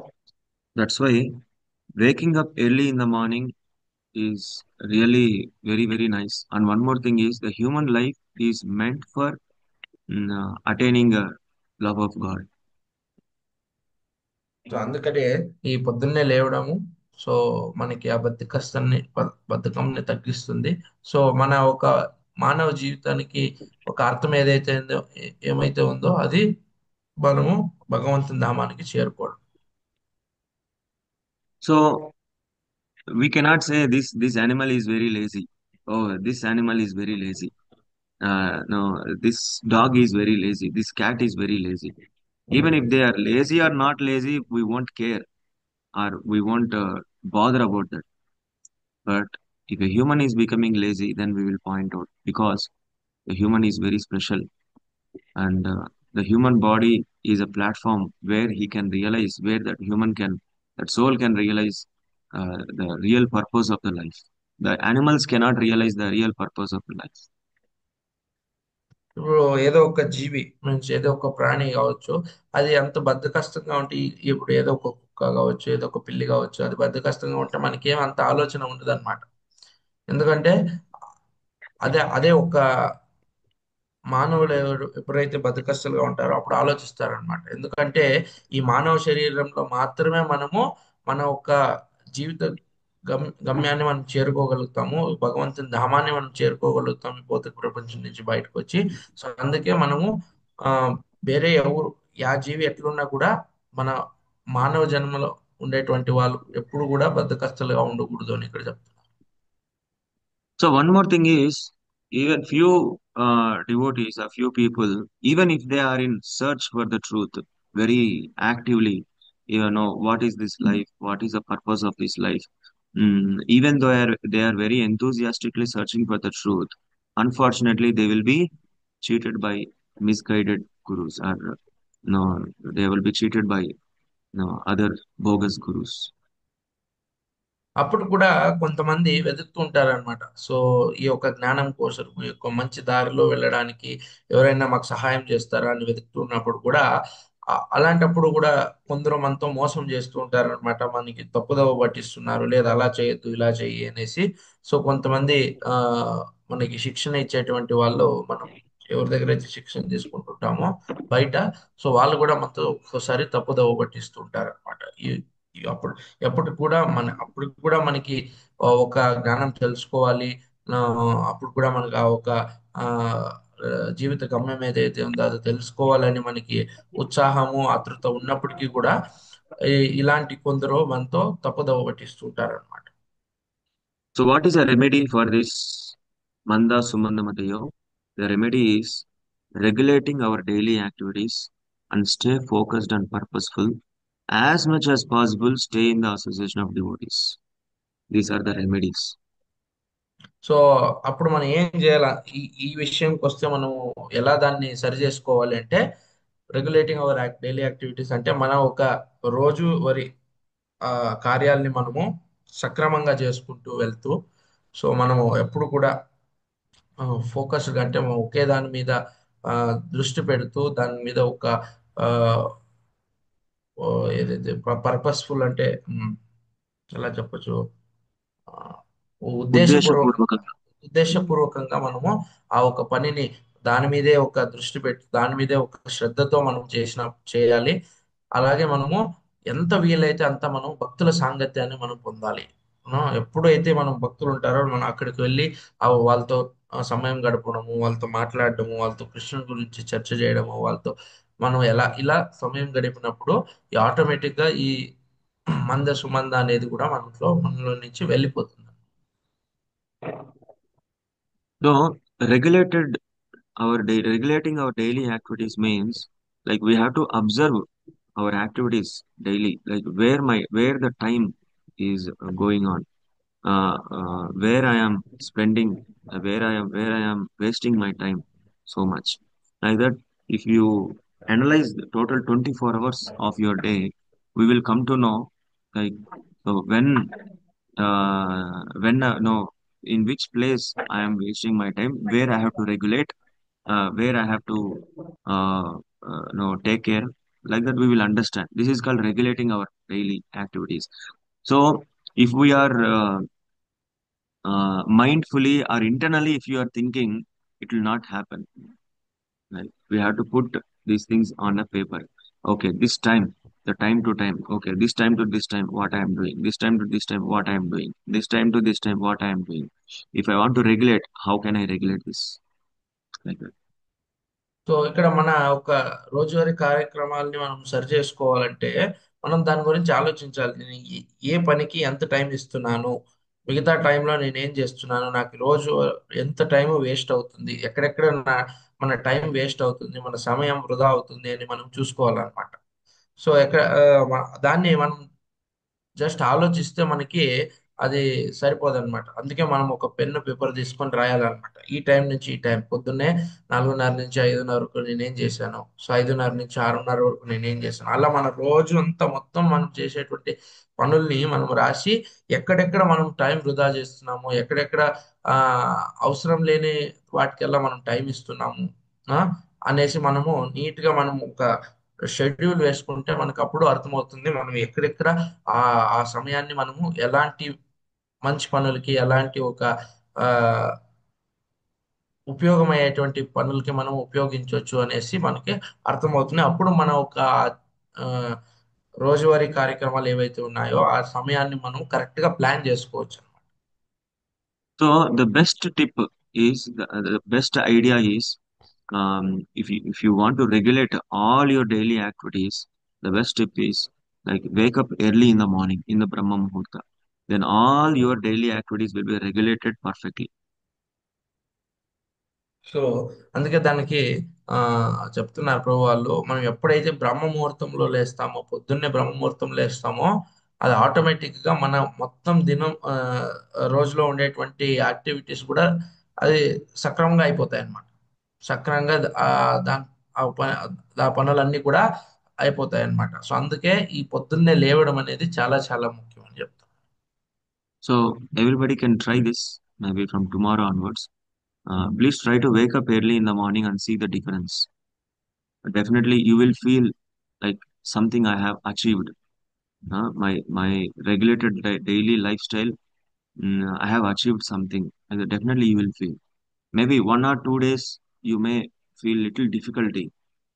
that's why waking up early in the morning is really very, very nice. And one more thing is, the human life is meant for attaining a love of God. So అందుకనే ఈ పొద్దున్నే లేవడము, so మనకి ఆ బద్ధకంని తగ్గిస్తుంది. So మానవ జీవితానికి ఒక అర్థం ఏదైతే ఉందో ఏమైతే ఉందో అది మనము భగవంతుని ధామానికి చేరుకోవడం. So we cannot say this animal is very lazy. Oh, this animal is very lazy. No, this dog is very lazy. This cat is very lazy. Even if they are lazy or not lazy, we won't care or we won't bother about that. But if a human is becoming lazy, then we will point out because the human is very special, and the human body is a platform where he can realize, where that soul can realize the real purpose of the life. The animals cannot realize the real purpose of the life. ఇప్పుడు ఏదో ఒక జీవి means ఏదో ఒక ప్రాణి కావచ్చు, అది అంత బద్ధకస్తంగా ఉంటే ఇప్పుడు ఏదో ఒక కుక్క కావచ్చు, ఏదో ఒక పిల్లి కావచ్చు, అది బద్ధకస్తంగా ఉంటే మనకేం అంత ఆలోచన ఉండదు అనమాట. ఎందుకంటే అదే అదే ఒక మానవులు ఎప్పుడైతే బద్దకస్తులుగా ఉంటారో అప్పుడు ఆలోచిస్తారనమాట. ఎందుకంటే ఈ మానవ శరీరంలో మాత్రమే మనము మన ఒక జీవిత గమ్యాన్ని మనం చేరుకోగలుగుతాము, భగవంతుని ధామాన్ని మనం చేరుకోగలుగుతాము ఈ భౌతిక ప్రపంచం నుంచి బయటకు వచ్చి. సో అందుకే మనము ఆ వేరే ఎవరు యా జీవి ఎట్లున్నా కూడా మన మానవ జన్మలో ఉండేటువంటి వాళ్ళు ఎప్పుడు కూడా బద్దకస్తులుగా ఉండకూడదు అని ఇక్కడ చెప్తున్నారు. So one more thing is, even few devotees or few people, even if they are in search for the truth very actively, what is this life, what is the purpose of this life, even though they are very enthusiastically searching for the truth, unfortunately they will be cheated by misguided gurus, or no, they will be cheated by other bogus gurus. అప్పుడు కూడా కొంతమంది వెతుకుతూ ఉంటారనమాట. So ఈ యొక్క జ్ఞానం కోసం, ఈ యొక్క మంచి దారిలో వెళ్ళడానికి ఎవరైనా మాకు సహాయం చేస్తారా అని వెతుకుతున్నప్పుడు కూడా అలాంటప్పుడు కూడా కొందరు మనతో మోసం చేస్తూ ఉంటారనమాట. మనకి తప్పుదోవ పట్టిస్తున్నారు, లేదా అలా చేయొద్దు ఇలా చెయ్యి అనేసి. సో కొంతమంది ఆ మనకి శిక్షణ ఇచ్చేటువంటి వాళ్ళు, మనం ఎవరి దగ్గర అయితే శిక్షణ తీసుకుంటుంటామో బయట, సో వాళ్ళు కూడా మనతో ఒక్కోసారి తప్పుదోవ పట్టిస్తూ ఉంటారు అనమాట. అప్పుడు అప్పుడు కూడా మనకి ఒక జ్ఞానం తెలుసుకోవాలి. ఆ, అప్పుడు కూడా మనకు ఆ ఒక ఆ ఆ, జీవిత గమ్యం ఏదైతే ఉందో అది తెలుసుకోవాలని మనకి ఉత్సాహము ఆతృత ఉన్నప్పటికీ కూడా ఇలాంటి కొందరు మనతో తప్పుదోవ పట్టిస్తుంటారు అనమాట. So, what is a remedy for this Manda Sumanda Matayo? The remedy is regulating our daily activities and stay focused and purposeful. As much as possible, stay in the association of devotees. These are the remedies. So అప్పుడు మనం ఏం చేయాలి? ఈ ఈ విషయంకి వస్తే మనము ఎలా దాన్ని సరి చేసుకోవాలి అంటే, రెగ్యులేటింగ్ అవర్ డైలీ యాక్టివిటీస్ అంటే మన ఒక రోజువారీ ఆ కార్యాలని మనము సక్రమంగా చేసుకుంటూ వెళ్తూ, సో మనము ఎప్పుడు కూడా ఫోకస్డ్ అంటే మనం ఒకే దాని మీద ఆ, దృష్టి పెడుతూ దాని మీద ఒక ఆ, ఓ ఏదైతే పర్పస్ఫుల్ అంటే ఎలా చెప్పచ్చు, ఆ, ఉద్దేశపూర్వకంగా ఉద్దేశపూర్వకంగా. ఉద్దేశపూర్వకంగా మనము ఆ ఒక పనిని దాని మీదే ఒక దృష్టి పెట్టి దాని మీదే ఒక శ్రద్ధతో మనం చేయాలి. అలాగే మనము ఎంత వీలైతే అంత మనం భక్తుల సాంగత్యాన్ని మనం పొందాలి. ఎప్పుడైతే మనం భక్తులు ఉంటారో మనం అక్కడికి వెళ్ళి వాళ్ళతో సమయం గడపడము, వాళ్ళతో మాట్లాడడము, వాళ్ళతో కృష్ణుని గురించి చర్చ చేయడము, వాళ్ళతో మనం ఇలా సమయం గడిపినప్పుడు ఈ ఆటోమేటిక్ గా ఈ సుమంద అనేది కూడా మనలో నుంచి వెళ్ళిపోతుంది. So, regulating our daily activities means like we have to observe our activities daily, like where the time is going on, where I am spending, where I am wasting my time so much. Like that, if you analyze the total 24 hours of your day, we will come to know like so when no in which place I am wasting my time, where I have to regulate, where I have to no take care. Like that, we will understand. This is called regulating our daily activities. So if we are mindfully or internally, if you are thinking, it will not happen. Like we have to put these things on a paper. Okay, this time. the time to time. Okay, this time to this time, what I am doing. This time to this time, what I am doing. This time to this time, what I am doing. If I want to regulate, how can I regulate this? Like that. So ఇక్కడ మన ఒక రోజువారీ కార్యక్రమాలని మనం సరి చేసుకోవాలంటే మనం దాని గురించి ఆలోచించాలి. నేను ఏ పనికి ఎంత టైం ఇస్తున్నాను, మిగతా టైంలో నేను ఏం చేస్తున్నాను, నాకు రోజు ఎంత టైం వేస్ట్ అవుతుంది, ఎక్కడెక్కడ మన టైం వేస్ట్ అవుతుంది, మన సమయం వృధా అవుతుంది అని మనం చూసుకోవాలన్నమాట. సో దాన్ని మనం జస్ట్ ఆలోచిస్తే మనకి అది సరిపోదన్నమాట. అందుకే మనం ఒక పెన్ను పేపర్ తీసుకొని రాయాలన్నమాట. ఈ టైం నుంచి ఈ టైం పొద్దున్నే 4:30 నుంచి 5:30 వరకు నేనేం చేశాను, సో 5:30 నుంచి 6:30 వరకు నేనేం చేశాను, అలా మన రోజు అంతా మొత్తం మనం చేసేటువంటి పనుల్ని మనం రాసి ఎక్కడెక్కడ మనం టైం వృధా చేస్తున్నాము, ఎక్కడెక్కడ ఆ అవసరం లేని వాటికెల్లా మనం టైం ఇస్తున్నాము ఆ, అనేసి మనము నీట్ గా మనం ఒక షెడ్యూల్ వేసుకుంటే మనకు అప్పుడు అర్థమవుతుంది మనం ఎక్కడెక్కడ ఆ ఆ సమయాన్ని మనము ఎలాంటి మంచి పనులకి, ఎలాంటి ఒక ఆ ఉపయోగమయ్యేటువంటి పనులకి మనం ఉపయోగించవచ్చు అనేసి మనకి అర్థమవుతుంది. అప్పుడు మన ఒక ఆ, రోజువారీ కార్యక్రమాలు ఏవైతే ఉన్నాయో ఆ సమయాన్ని మనం కరెక్ట్ గా ప్లాన్ చేసుకోవచ్చు. So the best tip is the best idea is, if you want to regulate all your daily activities, the best tip is like wake up early in the morning in the Brahma Muhurta. Then all your daily activities will be regulated perfectly. So అందుకే దానికి ఆ చెప్తున్నారు ప్రభు వాళ్ళు, మనం ఎప్పుడైతే బ్రహ్మ ముహూర్తంలో లేస్తామో, పొద్దున్నే బ్రహ్మ ముహూర్తంలో లేస్తామో, అది ఆటోమేటిక్ గా మన మొత్తం దినం రోజులో ఉండేటువంటి యాక్టివిటీస్ కూడా అది సక్రమంగా అయిపోతాయి అన్నమాట. సక్రమంగా దాని ఆ పనులన్నీ కూడా అయిపోతాయి అన్నమాట. సో అందుకే ఈ పొద్దున్నే లేవడం అనేది చాలా చాలా ముఖ్యం అని చెప్తాను. So everybody can try this maybe from tomorrow onwards. Please try to wake up early in the morning and see the difference. Definitely, you will feel like something I have achieved. My regulated daily lifestyle. I have achieved something. And definitely, you will feel. Maybe 1 or 2 days you may feel little difficulty,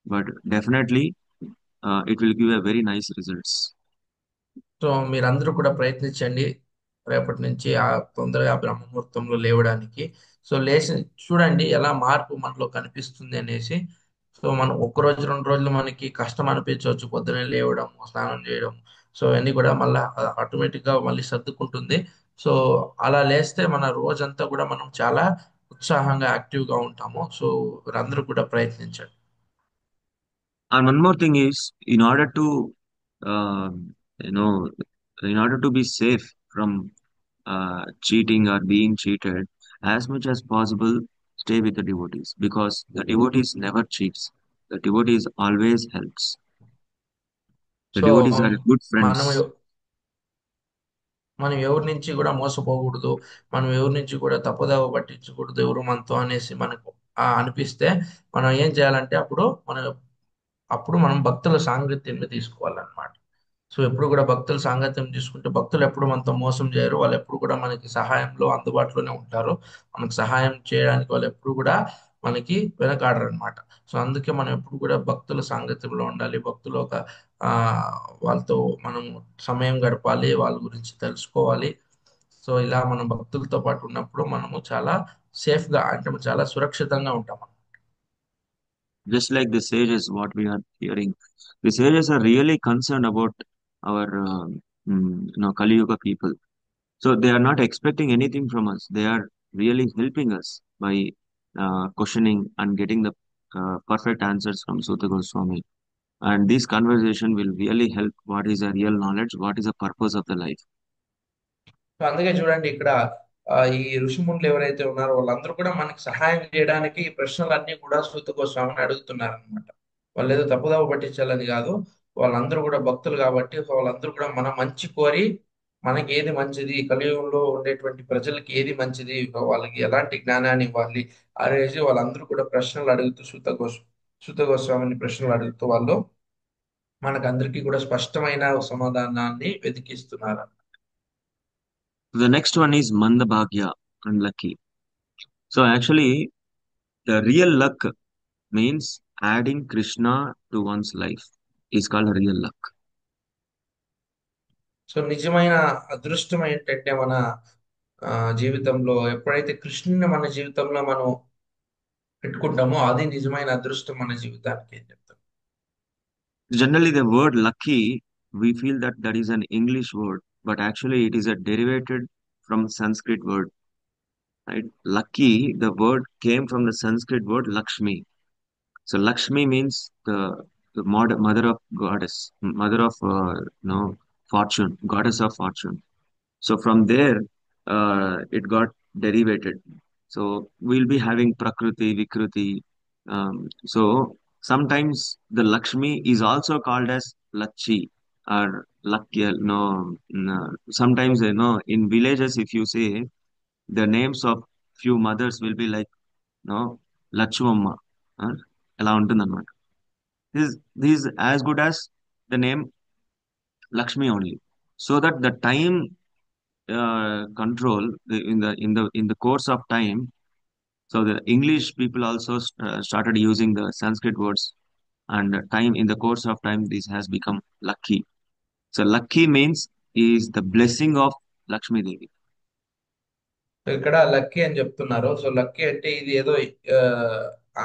but definitely it will give a very nice results. So మీరందరూ కూడా ప్రయత్నించండి రేపటి నుంచి ఆ తొందరగా బ్రహ్మముహూర్తంలో లేవడానికి. So లేచి చూడండి ఎలా మార్పు మనలో కనిపిస్తుంది అనేసి. సో మనం ఒక్క రోజు 2 రోజులు మనకి కష్టం అనిపించవచ్చు, పొద్దున్నే లేవడం, స్నానం చేయడం, సో అన్నీ కూడా మళ్ళీ ఆటోమేటిక్ గా మళ్ళీ సర్దుకుంటుంది. సో అలా లేస్తే మన రోజంతా కూడా మనం చాలా ఉత్సాహంగా యాక్టివ్ గా ఉంటాము. సో మీరందరూ కూడా ప్రయత్నించండి. And one more thing is, um, you know, in order to be safe from cheating or being cheated, as much as possible, stay with the devotees because the devotees never cheats. The devotees always helps. The so devotees are good మనం friends. మనం ఎవరి నుంచి కూడా మోసపోకూడదు, మనం ఎవరి నుంచి కూడా తప్పుదోవ పట్టించకూడదు ఎవరు మనతో అనేసి మనకు అనిపిస్తే మనం ఏం చేయాలంటే అప్పుడు మనం భక్తుల సాంగత్యాన్ని తీసుకోవాలన్నమాట. సో ఎప్పుడు కూడా భక్తుల సాంగత్యం తీసుకుంటే భక్తులు ఎప్పుడు మనతో మోసం చేయరు, వాళ్ళు ఎప్పుడు కూడా మనకి సహాయంలో అందుబాటులోనే ఉంటారు. మనకు సహాయం చేయడానికి వాళ్ళు ఎప్పుడు కూడా మనకి వెనకాడరు అనమాట. సో అందుకే మనం ఎప్పుడు కూడా భక్తుల సాంగత్యంలో ఉండాలి. భక్తులు ఒక ఆ వాళ్ళతో మనం సమయం గడపాలి, వాళ్ళ గురించి తెలుసుకోవాలి. సో ఇలా మనం భక్తులతో పాటు ఉన్నప్పుడు మనము చాలా సేఫ్ గా అంటే చాలా సురక్షితంగా ఉంటాం. Just like the sages, what we are hearing, the sages are really concerned about our, Kali Yuga people. So they are not expecting anything from us. They are really helping us by questioning and getting the perfect answers from Sutta Goswami. And this conversation will really help what is a real knowledge, what is the purpose of the life. So అందుకే చూడండి ఇక్కడ ఈ ఋషిమునులు ఎవరైతే ఉన్నారో వాళ్ళందరూ కూడా మనకి సహాయం చేయడానికి ఈ ప్రశ్నలన్నీ కూడా సూత గోస్వామిని అడుగుతున్నారు అనమాట. వాళ్ళు ఏదో తప్పుదోవ పట్టించాలని కాదు, వాళ్ళందరూ కూడా భక్తులు కాబట్టి వాళ్ళందరూ కూడా మన మంచి కోరి మనకి ఏది మంచిది, కలియుగంలో ఉండేటువంటి ప్రజలకి ఏది మంచిది, వాళ్ళకి ఎలాంటి జ్ఞానాన్ని ఇవ్వాలి అనేసి వాళ్ళందరూ కూడా ప్రశ్నలు అడుగుతూ సూత గోస్వామిని ప్రశ్నలు అడుగుతూ వాళ్ళు మనకందరికీ కూడా స్పష్టమైన సమాధానాన్ని వెతికిస్తున్నారు. The next one is Mandabhagya, unlucky. So actually, the real luck means adding Krishna to one's life is called real luck. So నిజమైన అదృష్టం ఏంటంటే మన ఆ, జీవితంలో ఎప్పుడైతే కృష్ణుని మన జీవితంలో మనం పెట్టుకుంటామో అది నిజమైన అదృష్టం మన జీవితానికి అని చెప్తాం. Generally, the word lucky, we feel that that is an English word, but actually it is a derivated from Sanskrit word, right? Lucky, the word came from the Sanskrit word Lakshmi. So Lakshmi means the mother of goddess, mother of fortune, goddess of fortune. So from there, it got derivated. So we'll be having Prakriti, Vikruti. So sometimes the Lakshmi is also called as Lachi or Lakya. No, no. Sometimes in villages, if you say the names of few mothers will be like no Lachuvamma. ఎలా ఉంటుందన్నమాట. This is as good as the name Lakshmi only. So that the time control in the course of time. So the English people also started using the Sanskrit words, and time in the course of time this has become lucky. So lucky means is the blessing of Lakshmi Devi. So ఇక్కడ lucky అని చెప్తున్నారు. So lucky అంటే ఇది ఏదో ఆ,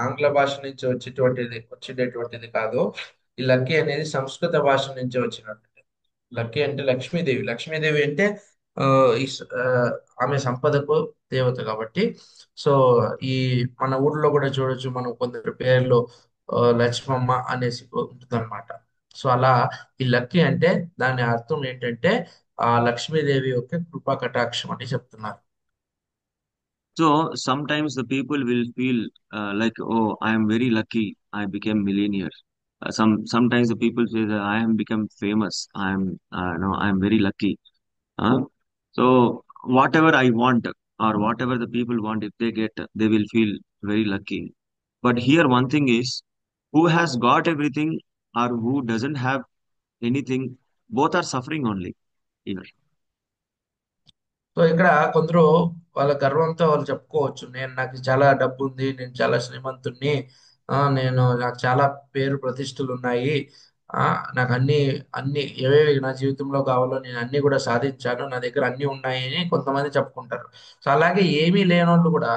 ఆంగ్ల భాష నుంచి వచ్చేటటువంటిది కాదు. ఈ లక్కీ అనేది సంస్కృత భాష నుంచి వచ్చినట్టు. లక్కీ అంటే లక్ష్మీదేవి. లక్ష్మీదేవి అంటే ఆ, ఆమె సంపదకు దేవత కాబట్టి. సో ఈ మన ఊర్లో కూడా చూడొచ్చు, మనం కొందరు పేర్లు లక్ష్మమ్మ అనేసి ఉంటుందన్నమాట. సో అలా ఈ లక్కీ అంటే దాని అర్థం ఏంటంటే ఆ లక్ష్మీదేవి యొక్క కృపా కటాక్షం అని చెప్తున్నారు. So sometimes the people will feel like, oh, I am very lucky. I became millionaire. Sometimes the people say that I am become famous. I am no, I am very lucky. So whatever I want or whatever the people want, if they get, they will feel very lucky. But here one thing is, who has got everything or who doesn't have anything, both are suffering only here. So ఇక్కడ కొందరు వాళ్ళ గర్వంతో వాళ్ళు చెప్పుకోవచ్చు, నాకు చాలా డబ్బు ఉంది, నేను చాలా శ్రీమంతుణ్ణి, నాకు చాలా పేరు ప్రతిష్టలు ఉన్నాయి, ఆ నాకు అన్ని ఏవేవి నా జీవితంలో కావాలో నేను అన్ని కూడా సాధించాను, నా దగ్గర అన్ని ఉన్నాయి అని కొంతమంది చెప్పుకుంటారు. సో అలాగే ఏమీ లేనోళ్ళు కూడా,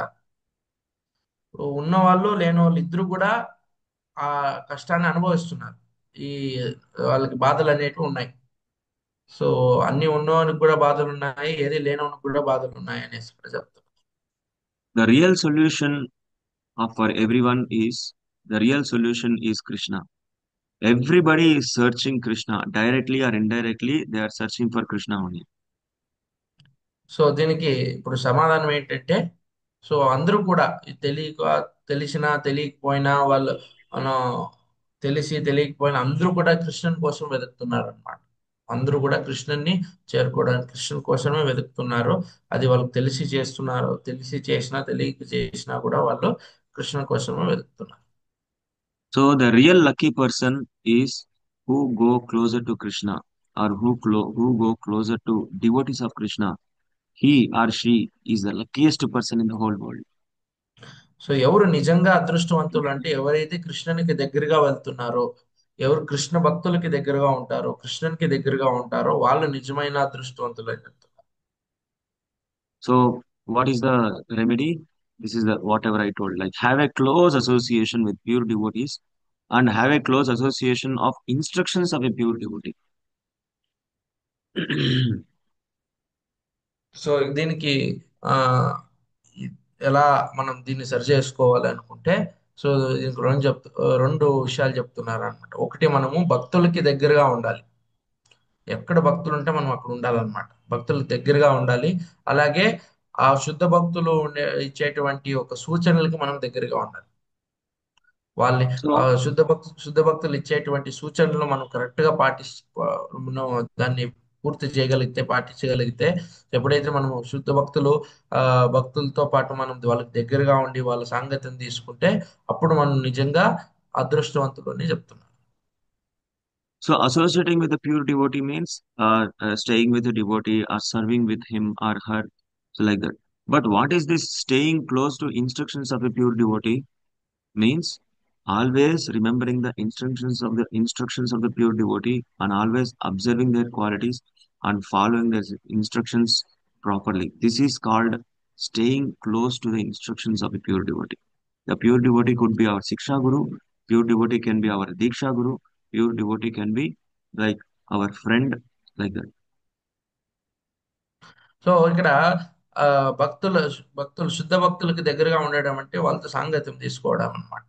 ఉన్నవాళ్ళు లేనోళ్ళు ఇద్దరు కూడా ఆ కష్టాన్ని అనుభవిస్తున్నారు. ఈ వాళ్ళకి బాధలు అనేటివి ఉన్నాయి. సో అన్ని ఉన్నవానికి కూడా బాధలు ఉన్నాయి, ఏది లేనవానికి కూడా బాధలు ఉన్నాయి అనేసి ఇక్కడ చెప్తారు. The real solution for everyone is the real solution is Krishna. Everybody is searching Krishna directly or indirectly. They are searching for Krishna only. So దీనికి ఇప్పుడు సమాధానం ఏంటంటే, సో అందరూ కూడా తెలిసినా తెలియకపోయినా వాళ్ళు, మనం తెలియకపోయినా అందరూ కూడా కృష్ణుని కోసం వెతుకుతున్నారు అనమాట. అందరూ కూడా కృష్ణుని చేరుకోవడానికి కృష్ణుని కోసమే వెతుకుతున్నారు. అది వాళ్ళకి తెలిసి చేస్తున్నారు, తెలిసి చేసినా తెలియక చేసినా కూడా వాళ్ళు కృష్ణుని కోసమే వెతుకుతున్నారు. So the real lucky person is who go closer to Krishna or who go closer to devotees of Krishna. He or she is the luckiest person in the whole world. So ఎవరు నిజంగా అదృష్టవంతులు అంటే ఎవరైతే కృష్ణునికి దగ్గరగా వెళ్తున్నారో, ఎవరు కృష్ణ భక్తులకి దగ్గరగా ఉంటారో, కృష్ణునికి దగ్గరగా ఉంటారో వాళ్ళు నిజమైన అదృష్టవంతులు అని చెప్తున్నారు. So what is the remedy? This is the whatever I told. Like have a close association with pure devotees and have a close association of instructions of a pure devotee. So దీనికి ఆ ఇ- ఎలా మనం దీన్ని సరి చేసుకోవాలి అనుకుంటే, so దీనికి రెండు విషయాలు చెప్తున్నారు అనమాట. ఒకటి, మనము భక్తులకి దగ్గరగా ఉండాలి. ఎక్కడ భక్తులు ఉంటే మనం అక్కడ ఉండాలన్నమాట. భక్తులకు దగ్గరగా ఉండాలి. అలాగే ఆ శుద్ధ భక్తులు ఇచ్చేటువంటి ఒక సూచనలకి మనం దగ్గరగా ఉండాలి. వాళ్ళని So శుద్ధ భక్తులు ఇచ్చేటువంటి సూచనలు మనం కరెక్ట్ గా మనం దాన్ని పూర్తి చేయగలిగితే, పాటించగలిగితే, ఎప్పుడైతే మనం శుద్ధ ఆ భక్తులతో పాటు మనం వాళ్ళకి దగ్గరగా ఉండి వాళ్ళ సాంగత్యం తీసుకుంటే అప్పుడు మనం నిజంగా అదృష్టవంతులు అని చెప్తున్నాం. So associating with a pure devotee means staying with a devotee or serving with him or her, so like that. But what is this staying close to instructions of a pure devotee? Means always remembering the instructions of the pure devotee and always observing their qualities, and following the instructions properly. This is called staying close to the instructions of a pure devotee. The pure devotee could be our Siksha Guru, pure devotee can be our Diksha Guru, pure devotee can be like our friend, like that. So ఇక్కడ ఆ, భక్తుల భక్తులు శుద్ధ భక్తులకి దగ్గరగా ఉండడం అంటే వాళ్ళతో సాంగత్యం తీసుకోవడం అన్నమాట.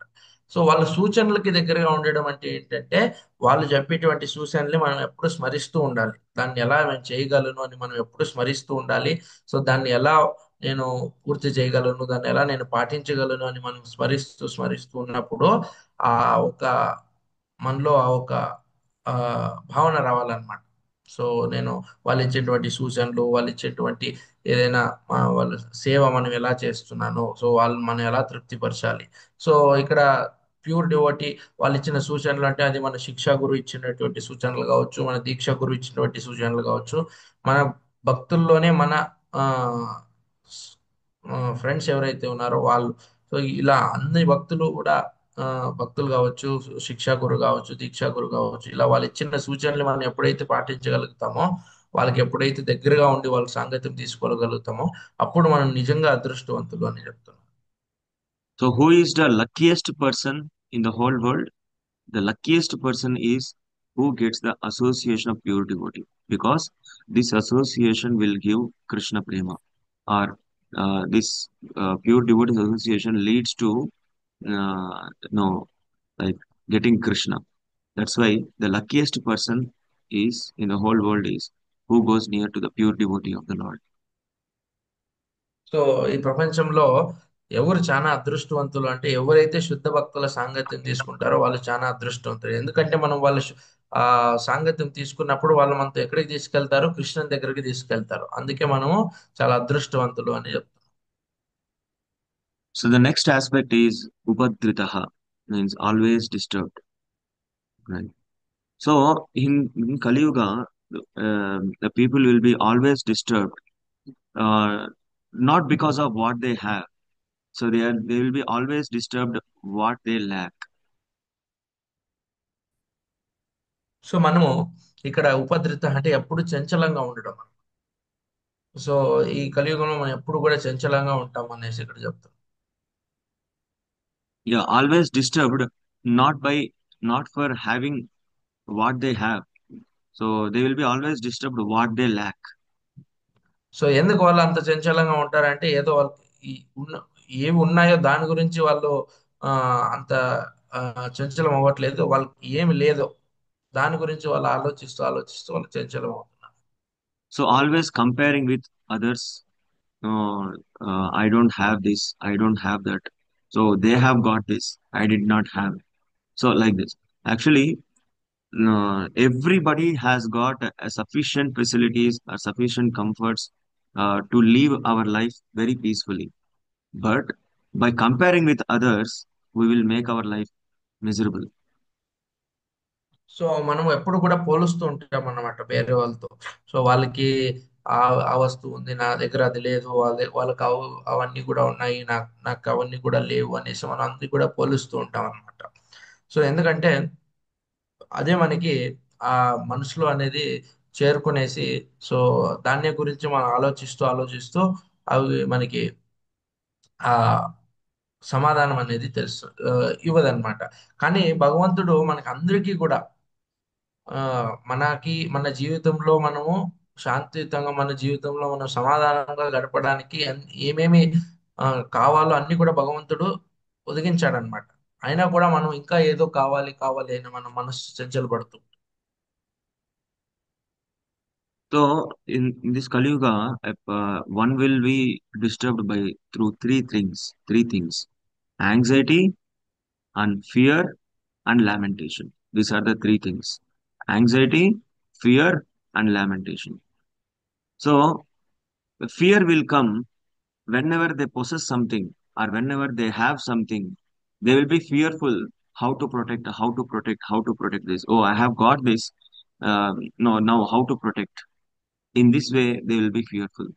సో వాళ్ళ సూచనలకి దగ్గరగా ఉండడం అంటే ఏంటంటే వాళ్ళు చెప్పేటువంటి సూచనల్ని మనం ఎప్పుడు స్మరిస్తూ ఉండాలి. దాన్ని ఎలా నేను చేయగలను అని మనం ఎప్పుడు స్మరిస్తూ ఉండాలి. సో దాన్ని ఎలా నేను పూర్తి చేయగలను, దాన్ని ఎలా నేను పాటించగలను అని మనం స్మరిస్తూ స్మరిస్తూ ఉన్నప్పుడు ఆ ఒక మనలో ఆ ఒక ఆ, భావన రావాలన్నమాట. సో నేను వాళ్ళు ఇచ్చేటువంటి సూచనలు, వాళ్ళు ఇచ్చేటువంటి ఏదైనా వాళ్ళ సేవ మనం ఎలా చేస్తున్నానో, సో వాళ్ళు మనం ఎలా తృప్తిపరచాలి. సో ఇక్కడ ప్యూర్ డివోటీ వాళ్ళు ఇచ్చిన సూచనలు అంటే అది మన శిక్షా గురు ఇచ్చినటువంటి సూచనలు కావచ్చు, మన దీక్ష గురు ఇచ్చినటువంటి సూచనలు కావచ్చు, మన భక్తుల్లోనే మన ఫ్రెండ్స్ ఎవరైతే ఉన్నారో వాళ్ళు. సో ఇలా అన్ని భక్తులు కూడా ఆ, భక్తులు కావచ్చు, శిక్షా గురు కావచ్చు, దీక్షా గురు కావచ్చు, ఇలా వాళ్ళు ఇచ్చిన సూచనలు మనం ఎప్పుడైతే పాటించగలుగుతామో, వాళ్ళకి ఎప్పుడైతే దగ్గరగా ఉండి వాళ్ళ సాంగత్యం తీసుకోగలుగుతామో అప్పుడు మనం నిజంగా అదృష్టవంతులు అని చెప్తున్నాం. So who is the luckiest person in the whole world? The luckiest person is who gets the association of pure devotee, because this association will give Krishna prema, or this pure devotee association leads to no, like getting Krishna. That's why the luckiest person is in the whole world is who goes near to the pure devotee of the Lord. So ఈ ప్రపంచంలో ఎవరు చాలా అదృష్టవంతులు అంటే ఎవరైతే శుద్ధ భక్తుల సాంగత్యం తీసుకుంటారో వాళ్ళు చాలా అదృష్టవంతులు. ఎందుకంటే మనం వాళ్ళ ఆ సాంగత్యం తీసుకున్నప్పుడు వాళ్ళు మనతో ఎక్కడికి తీసుకెళ్తారు? కృష్ణుని దగ్గరికి తీసుకెళ్తారు. అందుకే మనము చాలా అదృష్టవంతులు అని చెప్తాం. So the next aspect is Upadritaha, means always disturbed. Right. So in Kali Yuga, the people will be always disturbed, uh, not because of what they have. So they will be always disturbed what they lack. So మనము ఇక్కడ ఉపద్రిత అంటే ఎప్పుడు చంచలంగా ఉండడం. So ఈ కలియుగంలో మనం ఎప్పుడు కూడా చంచలంగా ఉంటాం అనేసి ఇక్కడ చెప్తాం. Yeah, always disturbed, not for having what they have. So they will be always disturbed what they lack. So ఎందుకు వాళ్ళు అంత చంచలంగా ఉంటారంటే ఏదో వాళ్ళకి ఈ ఉన్న ఏవి ఉన్నాయో దాని గురించి వాళ్ళు ఆ, అంత ఆ, చంచలం అవ్వట్లేదు. వాళ్ళకి ఏమి లేదో దాని గురించి వాళ్ళు ఆలోచిస్తూ ఆలోచిస్తూ వాళ్ళు చంచలం అవుతున్నారు. So always comparing with others. No, I don't have this. I don't have that. So they have got this. I did not have. So like this. Actually, no, everybody has got a sufficient facilities or sufficient comforts to live our life very peacefully. But by comparing with others, we will make our life miserable. So మనం ఎప్పుడు కూడా పోలుస్తూ ఉంటాం అన్నమాట వేరే వాళ్ళతో. So వాళ్ళకి ఆ ఆ వస్తువు ఉంది, నా దగ్గర అది లేదు, వాళ్ళకి అవన్నీ కూడా ఉన్నాయి, నాకు అవన్నీ కూడా లేవు అనేసి మనం అన్ని కూడా పోలుస్తూ ఉంటాం అన్నమాట. సో ఎందుకంటే అదే మనకి ఆ మనసులో అనేది చేరుకునేసి, సో దాన్ని గురించి మనం ఆలోచిస్తూ ఆలోచిస్తూ అవి మనకి ఆ సమాధానం అనేది తెలుసు ఇవ్వదన్నమాట. కానీ భగవంతుడు మనకి అందరికీ కూడా ఆ మనకి మన జీవితంలో మనము శాంతియుతంగా మన జీవితంలో మనం సమాధానంగా గడపడానికి ఏమేమి ఆ, కావాలో అన్ని కూడా భగవంతుడు ఒదిగించాడనమాట. అయినా కూడా మనం ఇంకా ఏదో కావాలి కావాలి అని మన మనసు చంచలు పడుతుంది. So in this Kali Yuga, one will be disturbed by through three things. Three things: anxiety and fear and lamentation. These are the three things: anxiety, fear, and lamentation. So fear will come whenever they possess something or whenever they have something. They will be fearful how to protect this. Oh, I have got this. No, now how to protect? In this way, they will be fearful.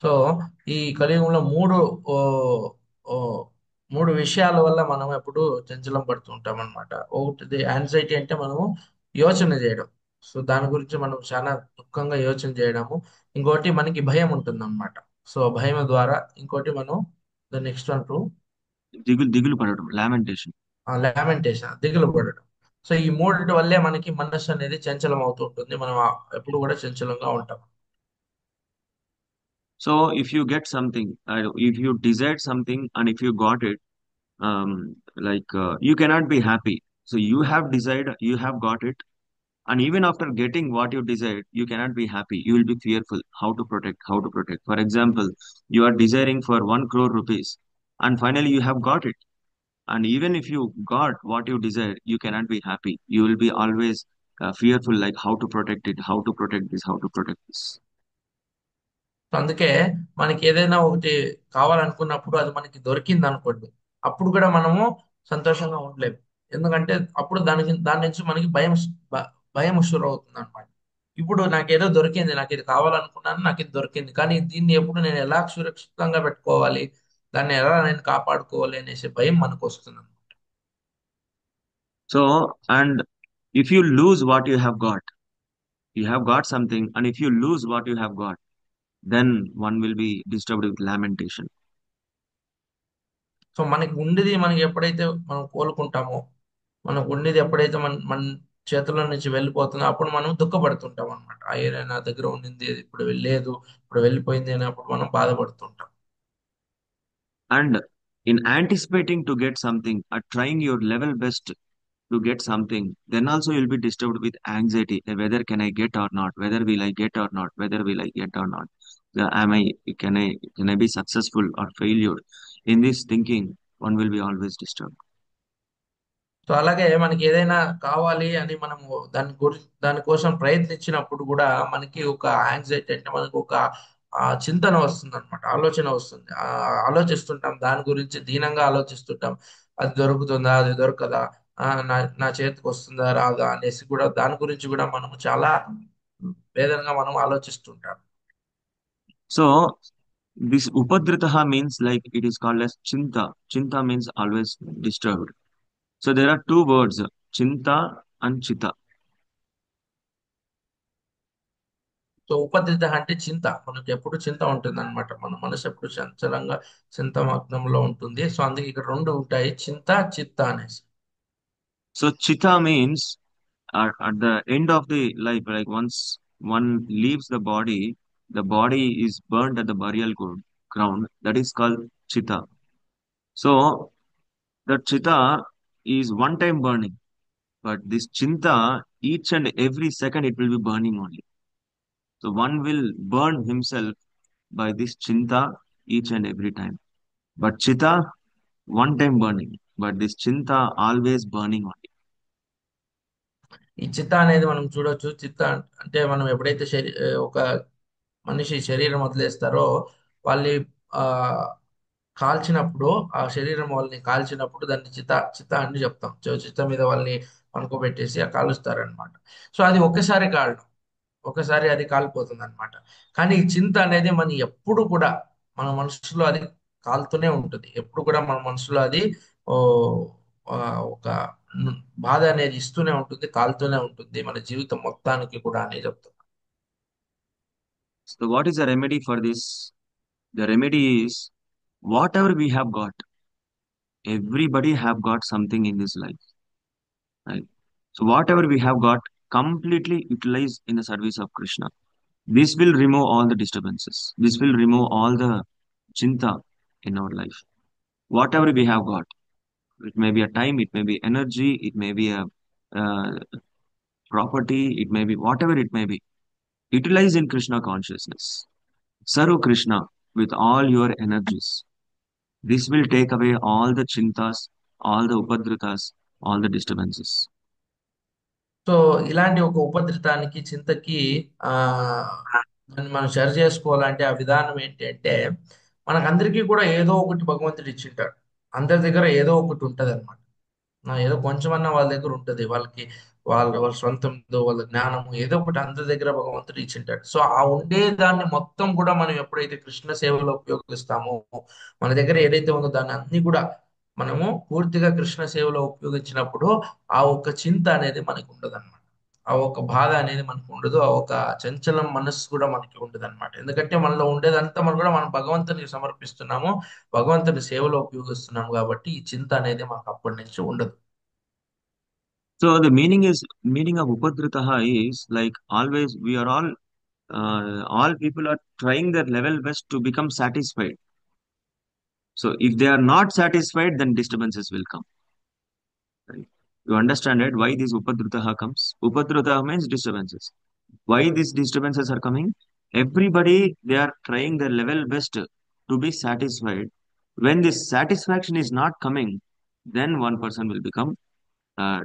So ఈ కలియుగంలో ఓ, ఓ, మూడు విషయాల వల్ల మనం ఎప్పుడు చంచలం పడుతూ ఉంటాం అనమాట. ఒకటిది యాంగ్జైటీ అంటే మనము యోచన చేయడం. సో దాని గురించి మనం చాలా దుఃఖంగా యోచన చేయడము. ఇంకోటి మనకి భయం ఉంటుంది అనమాట. సో భయం ద్వారా ఇంకోటి మనం ద నెక్స్ట్ అంటూ దిగులు దిగులు పడడం, లామెంటేషన్. లామెంటేషన్, దిగులు పడడం. సో ఈ మూడిటి వల్లే మనకి మనస్సు అనేది చంచలం అవుతూ ఉంటుంది. మనం ఎప్పుడు కూడా చంచలంగా ఉంటాం. So if you get something, if you desired something and if you got it, you cannot be happy. So you have desired, you have got it, and even after getting what you desired, you cannot be happy. You will be fearful. How to protect? How to protect? For example, you are desiring for 1 crore rupees, and finally you have got it. And even if you got what you desired, you cannot be happy. You will be always fearful, like how to protect it, how to protect this, how to protect this. So అందుకే మనకి ఏదైనా ఒకటి కావాలనుకున్నప్పుడు అది మనకి దొరికింది అనుకోండి, అప్పుడు కూడా మనము సంతోషంగా ఉండలేము. ఎందుకంటే అప్పుడు దాని నుంచి మనకి భయం షురు అవుతుంది అనమాట. ఇప్పుడు నాకు ఏదో దొరికింది, నాకు ఇది కావాలనుకున్నాను, నాకు ఇది దొరికింది, కానీ దీన్ని ఎప్పుడు నేను ఎలా సురక్షితంగా పెట్టుకోవాలి, దాన్ని ఎలా నేను కాపాడుకోవాలి అనేసి భయం మనకు వస్తుంది. And if you lose what you have got something, and if you lose what you have got, then one will be disturbed with lamentation. So మనకి ఉండేది మనకి ఎప్పుడైతే మనం కోలుకుంటామో, మనకు ఉండేది ఎప్పుడైతే మన చేతుల నుంచి వెళ్ళిపోతుందో అప్పుడు మనం దుఃఖపడుతుంటాం అనమాట. అయ్యే నా దగ్గర ఉండింది ఇప్పుడు లేదు, ఇప్పుడు వెళ్ళిపోయింది అన్నప్పుడు మనం బాధపడుతుంటాం. And in anticipating to get something, or trying your level best to get something, then also you'll be disturbed with anxiety. Whether can I get or not? Whether will I get or not? Whether will I get or not? Am I can I be successful or failure? In this thinking, one will be always disturbed. So అలాగే మనకి ఏదైనా కావాలి అని మనము దానికోసం ప్రయత్నించినప్పుడు కూడా మనకి ఒక యాంగ్జైటీ, అంటే మనకు ఒక చింతన వస్తుంది అనమాట, ఆలోచన వస్తుంది. ఆలోచిస్తుంటాం దాని గురించి, దీనంగా ఆలోచిస్తుంటాం. అది దొరుకుతుందా, అది దొరకదా, నా చేతికి వస్తుందా రాదా అనేసి కూడా దాని గురించి కూడా మనము చాలా వేదనగా మనం ఆలోచిస్తుంటాం. So this upadritaha means like it is called as chinta. Chinta means always disturbed. So there are two words, chinta and chita. So ఉపద్రత అంటే చింత, మనకి ఎప్పుడు చింత ఉంటుంది అనమాట. మన మనసు ఎప్పుడు చంచలంగా చింతమగ్నంలో ఉంటుంది. సో అందుకే ఇక్కడ రెండు ఉంటాయి, చింత చిత్త అనేసి. So chita means at the end of the life, like once one leaves the body is burned at the ground. That is called chita. So the chita is one time burning, but this chinta, each and every second it will be burning only. So one will burn himself by this chinta each and every time. But chita, one time burning, but this chinta always burning only. ఈ చిత్త అనేది మనం చూడొచ్చు. చిత్త అంటే మనం ఎప్పుడైతే ఒక మనిషి శరీరం వదిలేస్తారో వాళ్ళని ఆ కాల్చినప్పుడు, ఆ శరీరం వాళ్ళని కాల్చినప్పుడు దాన్ని చిత్త అని చెప్తాం. చిత్త మీద వాళ్ళని పనుకోబెట్టేసి కాలుస్తారనమాట. సో అది ఒక్కసారి కాలడం, ఒకసారి అది కాలిపోతుంది అనమాట. కానీ ఈ చింత అనేది మన ఎప్పుడు కూడా మన మనసులో అది కాలుతూనే ఉంటుంది. ఎప్పుడు కూడా మన మనసులో అది ఓ ఆ, ఒక బాధ అనేది ఇస్తూనే ఉంటుంది, కాలుతూనే ఉంటుంది మన జీవితం మొత్తానికి కూడా అని చెప్తాను. So what is the remedy for this? The remedy is whatever we have got, everybody have got something in this life, right? So whatever we have got, completely utilized in the service of Krishna. This will remove all the disturbances. This will remove all the chinta in our life. Whatever we have got, it may be a time, it may be energy, it may be a uh, property, it may be whatever it may be. Utilize in Krishna consciousness. Serve Krishna with all your energies. This will take away all the chintas, all the upadritas, all the disturbances. So ఇలాంటి ఒక ఉపద్రతానికి, చింతకి ఆ దాన్ని మనం సరి చేసుకోవాలంటే ఆ విధానం ఏంటి అంటే, మనకందరికీ కూడా ఏదో ఒకటి భగవంతుడు ఇచ్చింటాడు. అందరి దగ్గర ఏదో ఒకటి ఉంటది అనమాట. ఏదో కొంచెమన్నా వాళ్ళ దగ్గర ఉంటది. వాళ్ళ సొంతంతో వాళ్ళ జ్ఞానము ఏదో ఒకటి అందరి దగ్గర భగవంతుడు ఇచ్చింటాడు. సో ఆ ఉండే దాన్ని మొత్తం కూడా మనం ఎప్పుడైతే కృష్ణ సేవలో ఉపయోగిస్తామో, మన దగ్గర ఏదైతే ఉందో దాన్ని అన్ని కూడా మనము పూర్తిగా కృష్ణ సేవలో ఉపయోగించినప్పుడు ఆ ఒక్క చింత అనేది మనకు ఉండదు. ఆ ఒక బాధ అనేది మనకు ఉండదు, ఆ ఒక చంచలం మనస్సు కూడా మనకి ఉండదు అనమాట. ఎందుకంటే మనలో ఉండేదంతా మనం కూడా మనం భగవంతునికి సమర్పిస్తున్నాము, భగవంతుని సేవలో ఉపయోగిస్తున్నాము, కాబట్టి ఈ చింత అనేది మనకు అప్పటి నుంచి ఉండదు. So the meaning of Upadritaha is like always we are all people are trying their level best to become satisfied. So if they are not satisfied, then disturbances will come. Right? You understand it? Why this Upadritaha comes? Upadritaha means disturbances. Why these disturbances are coming? Everybody they are trying their level best to be satisfied. When this satisfaction is not coming, then one person will become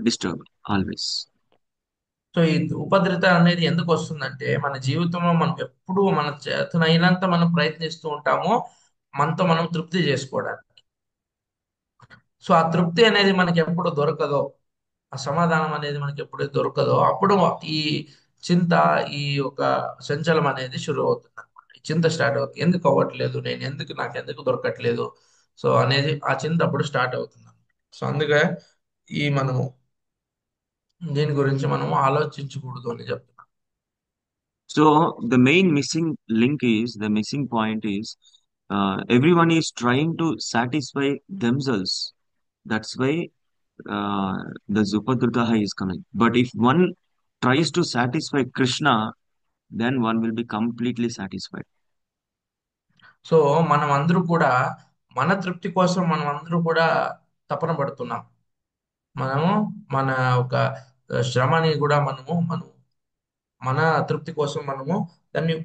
disturbed always. So ఈ ఉపద్రత అనేది ఎందుకు వస్తుందంటే, మన జీవితంలో మనం ఎప్పుడు మన చేతనైనంత మనం ప్రయత్నిస్తూ ఉంటామో మనతో మనం తృప్తి చేసుకోవడానికి. సో ఆ తృప్తి అనేది మనకి ఎప్పుడు దొరకదో, ఆ సమాధానం అనేది మనకి ఎప్పుడైతే దొరకదో, అప్పుడు ఈ చింత, ఈ ఒక సంచలం అనేది షురు అవుతుంది అనమాట. ఈ చింత స్టార్ట్ అవుతుంది, ఎందుకు అవ్వట్లేదు, నేను ఎందుకు, నాకు ఎందుకు దొరకట్లేదు, సో అనేది ఆ చింత అప్పుడు స్టార్ట్ అవుతుంది అనమాట. సో అందుకే ఈ మనము దీని గురించి మనము ఆలోచించకూడదు అని చెప్తున్నాం. So the missing point is everyone is trying to satisfy themselves. That's why the Zupadritaha is coming. But if one tries to satisfy Krishna, then one will be completely satisfied. So మనం అందరూ కూడా మన తృప్తి కోసం మనం అందరూ కూడా తపన పడుతున్నాం. మనము మన ఒక శ్రమని కూడా మనం మన తృప్తి కోసం మనము దాన్ని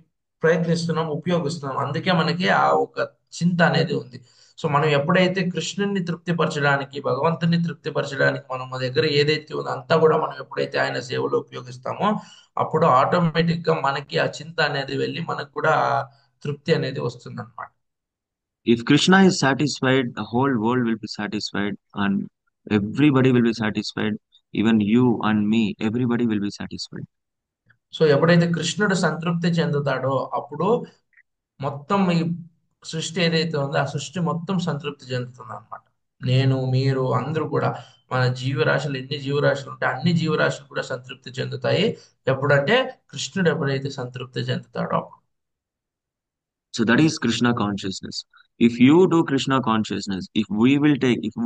ప్రయత్నిస్తున్నాం, ఉపయోగిస్తున్నాం. అందుకే మనకి ఆ ఒక చింత అనేది ఉంది. సో మనం ఎప్పుడైతే కృష్ణుని తృప్తిపరచడానికి, భగవంతుని తృప్తిపరచడానికి మనం మన దగ్గర ఏదైతే ఉందో అంతా కూడా మనం ఎప్పుడైతే ఆయన సేవలో ఉపయోగిస్తామో, అప్పుడు ఆటోమేటిక్ గా మనకి ఆ చింత అనేది వెళ్ళి మనకు కూడా ఆ తృప్తి అనేది వస్తుంది అనమాట. If Krishna is satisfied, the whole world will be satisfied, and everybody will be satisfied. Even you and me, everybody will be satisfied. So ఎప్పుడైతే కృష్ణుడు సంతృప్తి చెందుతాడో, అప్పుడు మొత్తం ఈ సృష్టి ఏదైతే ఉందో ఆ సృష్టి మొత్తం సంతృప్తి చెందుతుంది అనమాట. నేను, మీరు అందరూ కూడా, మన జీవరాశులు ఎన్ని జీవరాశులు ఉంటే అన్ని జీవరాశులు కూడా సంతృప్తి చెందుతాయి. ఎప్పుడంటే కృష్ణుడు ఎప్పుడైతే సంతృప్తి చెందుతాడో అప్పుడు. So that is Krishna consciousness. If you do Krishna consciousness, if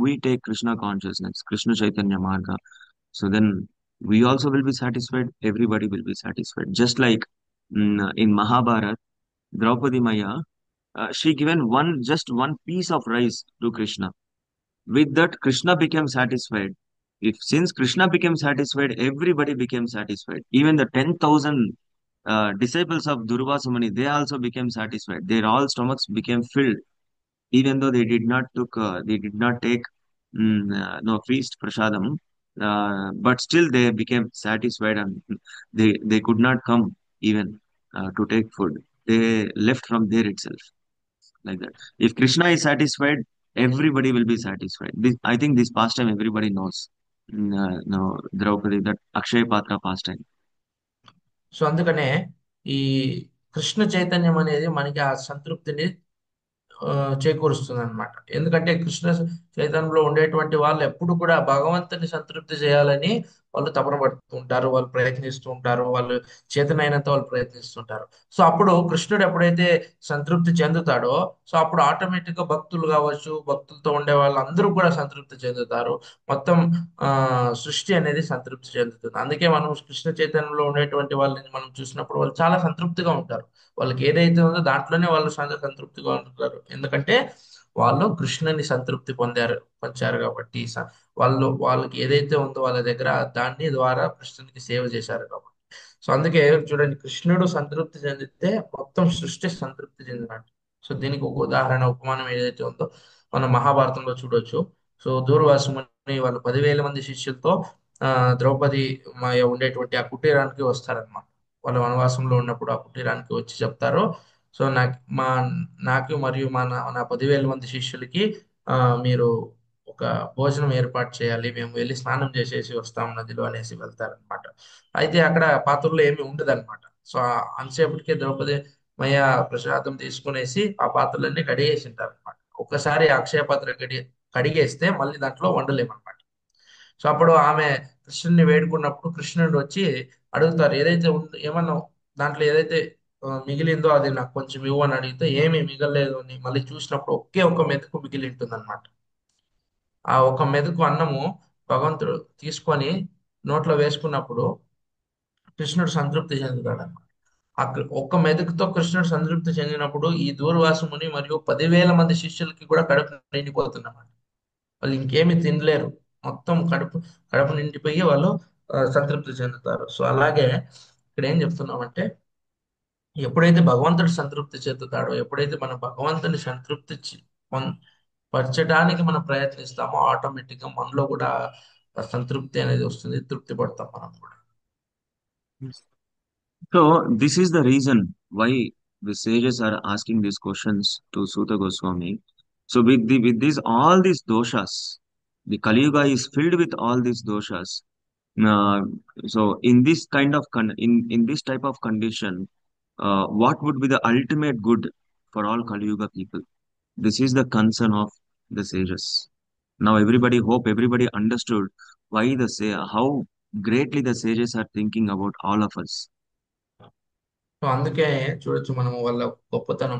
we take Krishna consciousness, Krishna Chaitanya Marga, so then we also will be satisfied. Everybody will be satisfied. Just like in Mahabharata, Draupadi Maya, she given just one piece of rice to Krishna. With that, Krishna became satisfied. If since Krishna became satisfied, everybody became satisfied. Even the 10,000 disciples of Durvasa Muni, they also became satisfied. Their all stomachs became filled, even though they did not take no feast prasadam, but still they became satisfied, and they could not come even to take food. They left from there itself, like that. If Krishna is satisfied, everybody will be satisfied. I think this pastime everybody knows. No, Draupadi, that Akshay Patra pastime. So అందుకనే ఈ కృష్ణ చైతన్యం అనేది మనకి ఆ సంతృప్తిని ఆ, చేకూరుస్తుంది అనమాట. ఎందుకంటే కృష్ణ చైతన్యంలో ఉండేటువంటి వాళ్ళు ఎప్పుడు కూడా భగవంతుని సంతృప్తి చేయాలని వాళ్ళు తపన పడుతూ ఉంటారు, వాళ్ళు ప్రయత్నిస్తూ ఉంటారు, వాళ్ళు చేతనైనంత వాళ్ళు ప్రయత్నిస్తుంటారు. సో అప్పుడు కృష్ణుడు ఎప్పుడైతే సంతృప్తి చెందుతాడో, సో అప్పుడు ఆటోమేటిక్ గా భక్తులు కావచ్చు, భక్తులతో ఉండే వాళ్ళందరూ కూడా సంతృప్తి చెందుతారు. మొత్తం ఆ సృష్టి అనేది సంతృప్తి చెందుతుంది. అందుకే మనం కృష్ణ చైతన్యంలో ఉండేటువంటి వాళ్ళని మనం చూసినప్పుడు వాళ్ళు చాలా సంతృప్తిగా ఉంటారు. వాళ్ళకి ఏదైతే ఉందో దాంట్లోనే వాళ్ళు సంతృప్తిగా ఉంటారు. ఎందుకంటే వాళ్ళు కృష్ణుని సంతృప్తి పొందారు కాబట్టి, వాళ్ళకి ఏదైతే ఉందో వాళ్ళ దగ్గర దాన్ని ద్వారా కృష్ణునికి సేవ చేశారు కాబట్టి. సో అందుకే చూడండి, కృష్ణుడు సంతృప్తి చెందితే మొత్తం సృష్టి సంతృప్తి చెందినట్టు. సో దీనికి ఒక ఉదాహరణ, ఉపమానం ఏదైతే ఉందో మనం మహాభారతంలో చూడొచ్చు. సో దూర్వాసు ముని వాళ్ళు 10,000 మంది శిష్యులతో ఆ ద్రౌపది మాయ ఉండేటువంటి ఆ కుటీరానికి వస్తారనమాట. వాళ్ళు వనవాసంలో ఉన్నప్పుడు ఆ కుటీరానికి వచ్చి చెప్తారు. సో నాకు మరియు నా 10,000 మంది శిష్యులకి ఆ మీరు ఒక భోజనం ఏర్పాటు చేయాలి, మేము వెళ్ళి స్నానం చేసేసి వస్తాం నదిలో అనేసి వెళ్తారనమాట. అయితే అక్కడ పాత్రలో ఏమి ఉండదన్నమాట. సో అంతసేపటికే ద్రౌపది మయ ప్రసాదం తీసుకునేసి ఆ పాత్రలన్నీ కడిగేసి ఉంటారు అనమాట. ఒక్కసారి ఆ అక్షయ పాత్ర కడిగేస్తే మళ్ళీ దాంట్లో వండలేమన్నమాట. సో అప్పుడు ఆమె కృష్ణుడిని వేడుకున్నప్పుడు కృష్ణుడు వచ్చి అడుగుతారు. ఏదైతే ఉందో ఏమన్నా దాంట్లో ఏదైతే మిగిలిందో అది నాకు కొంచెం ఇవ్వు అని అడిగితే ఏమీ మిగలలేదు అని మళ్ళీ చూసినప్పుడు ఒకే ఒక మెతుకు మిగిలి ఉంటుంది అనమాట. ఆ ఒక మెతుకు అన్నము భగవంతుడు తీసుకొని నోట్లో వేసుకున్నప్పుడు కృష్ణుడు సంతృప్తి చెందుతాడు అనమాట. ఒక్క మెతుకుతో కృష్ణుడు సంతృప్తి చెందినప్పుడు ఈ దూర్వాసు ముని మరియు 10,000 మంది శిష్యులకి కూడా కడుపు నిండిపోతున్నమాట. వాళ్ళు ఇంకేమీ తినలేరు. మొత్తం కడుపు కడుపు నిండిపోయి వాళ్ళు సంతృప్తి చెందుతారు. సో అలాగే ఇక్కడ ఏం చెప్తున్నామంటే ఎప్పుడైతే భగవంతుడు సంతృప్తి చెందుతాడో, ఎప్పుడైతే మనం భగవంతుని సంతృప్తి పరచడానికి మనం ప్రయత్నిస్తామో ఆటోమేటిక్ గా మనలో కూడా ఆ సంతృప్తి అనేది వస్తుంది. తృప్తి పడతాం మనం కూడా. So this is the reason why the sages are asking these questions to Suta Goswami. So with these all these doshas, the Kali Yuga is filled with all these doshas. Uh, so in this kind of in this type of condition, what would be the ultimate good for all Kali Yuga people? This is the concern of the sages. Now everybody understood why how greatly the sages are thinking about all of us. So అందుకే చూడొచ్చు మనం వాళ్ళ గొప్పతనం.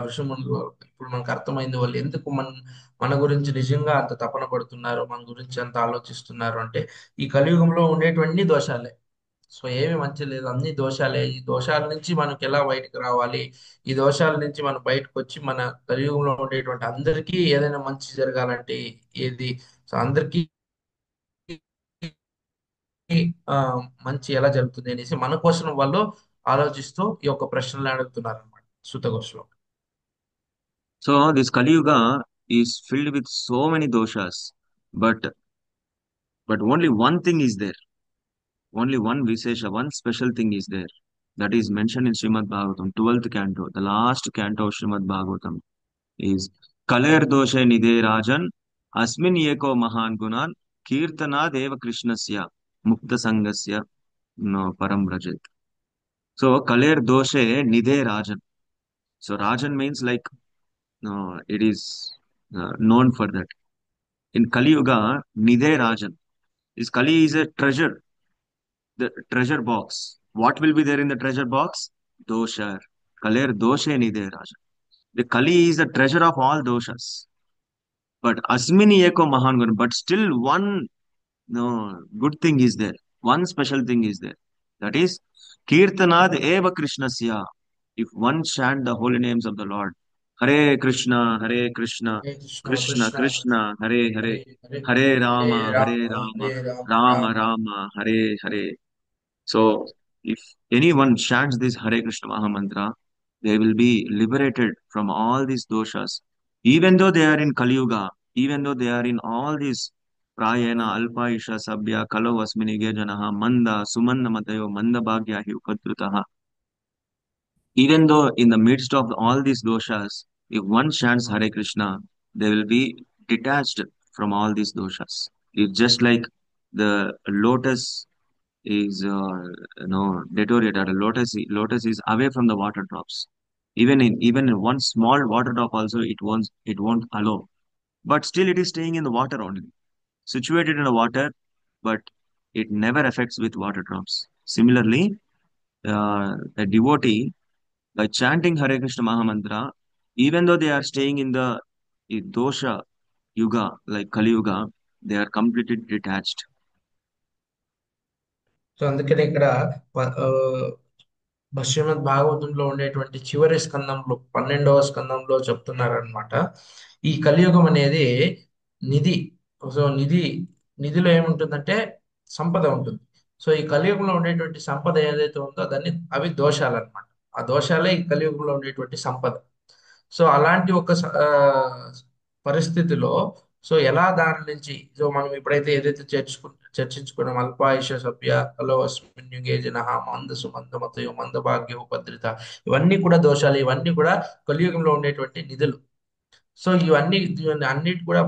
ఋషిమునులు ఇప్పుడు మనకు అర్థమైంది వాళ్ళు ఎందుకు మన గురించి నిజంగా అంత తపన పడుతున్నారు, మన గురించి అంత ఆలోచిస్తున్నారు అంటే ఈ కలియుగంలో ఉండేటువంటి దోషాలే. సో ఏమి మంచి లేదు, అన్ని దోషాలే. ఈ దోషాల నుంచి మనకి ఎలా బయటకు రావాలి, ఈ దోషాల నుంచి మనం బయటకు వచ్చి మన కలియుగంలో ఉండేటువంటి అందరికీ ఏదైనా మంచి జరగాలంటే ఏది, సో అందరికీ ఆ, మంచి ఎలా జరుగుతుంది అనేసి మన కోసం వాళ్ళు ఆలోచిస్తూ ఈ యొక్క ప్రశ్నలు అడుగుతున్నారు అనమాట సుత Goswami. So this Kali Yuga is filled with so many doshas, but only one thing is there. Only one Visesha, one special thing is there. That is mentioned in Srimad Bhagavatam, 12th canto. The last canto of Srimad Bhagavatam is Kaler doshe nidhe rajan asmin eko mahan gunan kirtana deva krishnasya mukta sangasya no param rajat. So Kaler doshe nidhe rajan. So rajan means like it is known for that. In Kali Yuga, Nidhe Rajan. This Kali is a treasure, the treasure box. What will be there in the treasure box? Dosha. Kaler doshe Nidhe Rajan. The Kali is the treasure of all doshas. But Asmini Eko Mahangan. But still one no good thing is there. One special thing is there. That is Kirtanad Eva Krishnasya. If one chant the holy names of the Lord, Hare Krishna, Hare Krishna Krishna Krishna Krishna, Hare Hare, Hare Hare, Hare Rama Hare Hare Rama, Rama Rama Rama. Rama, Hare Hare. So, if anyone chants this Hare Krishna Maha Mantra, they will be liberated from all these doshas. Even though they are in Kali Yuga, even though they are in all these Prayana, Alpa, Isha, Sabya, Kalo, Vasmini, Gejanaha, Manda, Sumanna Matayo, Manda Bhagya, Upadrutaha. Even though in the midst of all these doshas, if one chants Hare Krishna, they will be detached from all these doshas. It's just like the lotus is deteriorated. Lotus is away from the water drops. Even in one small water drop also it won't allow. But still it is staying in the water only, situated in the water, but it never affects with water drops. Similarly, a devotee by chanting Hare Krishna Mahamantra, even though they are staying in the dosha yuga like Kali Yuga, they are completely detached. So అందుకనే ఇక్కడ శ్రీమద్ భాగవతంలో ఉండేటువంటి చివరి స్కందంలో 12వ స్కందంలో చెప్తున్నారనమాట. ఈ కలియుగం అనేది నిధి. సో నిధిలో ఏముంటుందంటే సంపద ఉంటుంది. సో ఈ కలియుగంలో ఉండేటువంటి సంపద ఏదైతే ఉందో అవి దోషాలు అనమాట. ఆ దోషాలే ఈ కలియుగంలో ఉండేటువంటి సంపద. సో అలాంటి ఒక పరిస్థితిలో సో ఎలా దాని నుంచి సో మనం ఇప్పుడైతే ఏదైతే చర్చించుకున్నాం అల్పాయుష సభ్య అలో అస్మిన్ యుగే జనః మందసు మందమతయో మందభాగ్యో భద్రత, ఇవన్నీ కూడా దోషాలు, ఇవన్నీ కూడా కలియుగంలో ఉండేటువంటి నిధులు. సో ఇవన్నీ అన్నిటి కూడా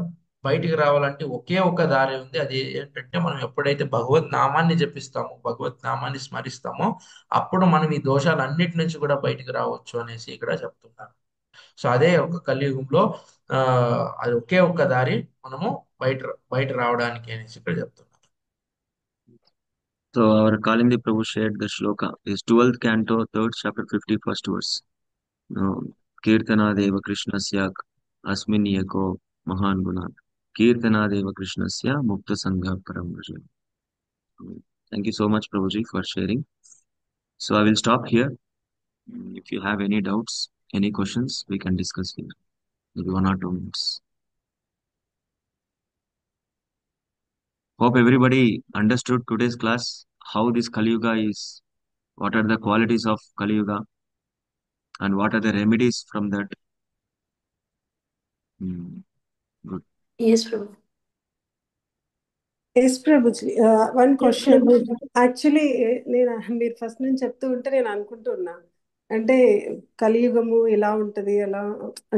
బయటికి రావాలంటే ఒకే ఒక దారి ఉంది. అది ఏంటంటే మనం ఎప్పుడైతే భగవత్ నామాన్ని జపిస్తామో, భగవత్ నామాన్ని స్మరిస్తామో అప్పుడు మనం ఈ దోషాలన్నిటి నుంచి కూడా బయటికి రావచ్చు అనేసి ఇక్కడ చెప్తున్నారు. సో అదే ఒక కలియుగంలో ఆ అది ఒకే ఒక్క దారి మనము బయట బయట రావడానికి అనేసి ఇక్కడ చెప్తున్నారు. So our Kalindi Prabhu shared the shloka is 12th canto, 3rd chapter, 51st verse. Kirtanadeva Krishnasya Asmin Yako Mahan Gunat. Kirtanadeva Krishnasya Mukta Sangha Param Vraja. Thank you so much, Prabhuji, for sharing. So I will stop here. If you have any doubts, any questions, we can discuss here. Maybe 1 or 2 minutes. Hope everybody understood today's class, how this Kali Yuga is, what are the qualities of Kali Yuga, and what are the remedies from that. Good. Yes, Prabhu. Yes Prabhuji one question actually నేను మీరు first నుంచి చెప్తూ ఉంటే నేను అనుకుంటున్నా అంటే కలియుగము ఇలా ఉంటది అలా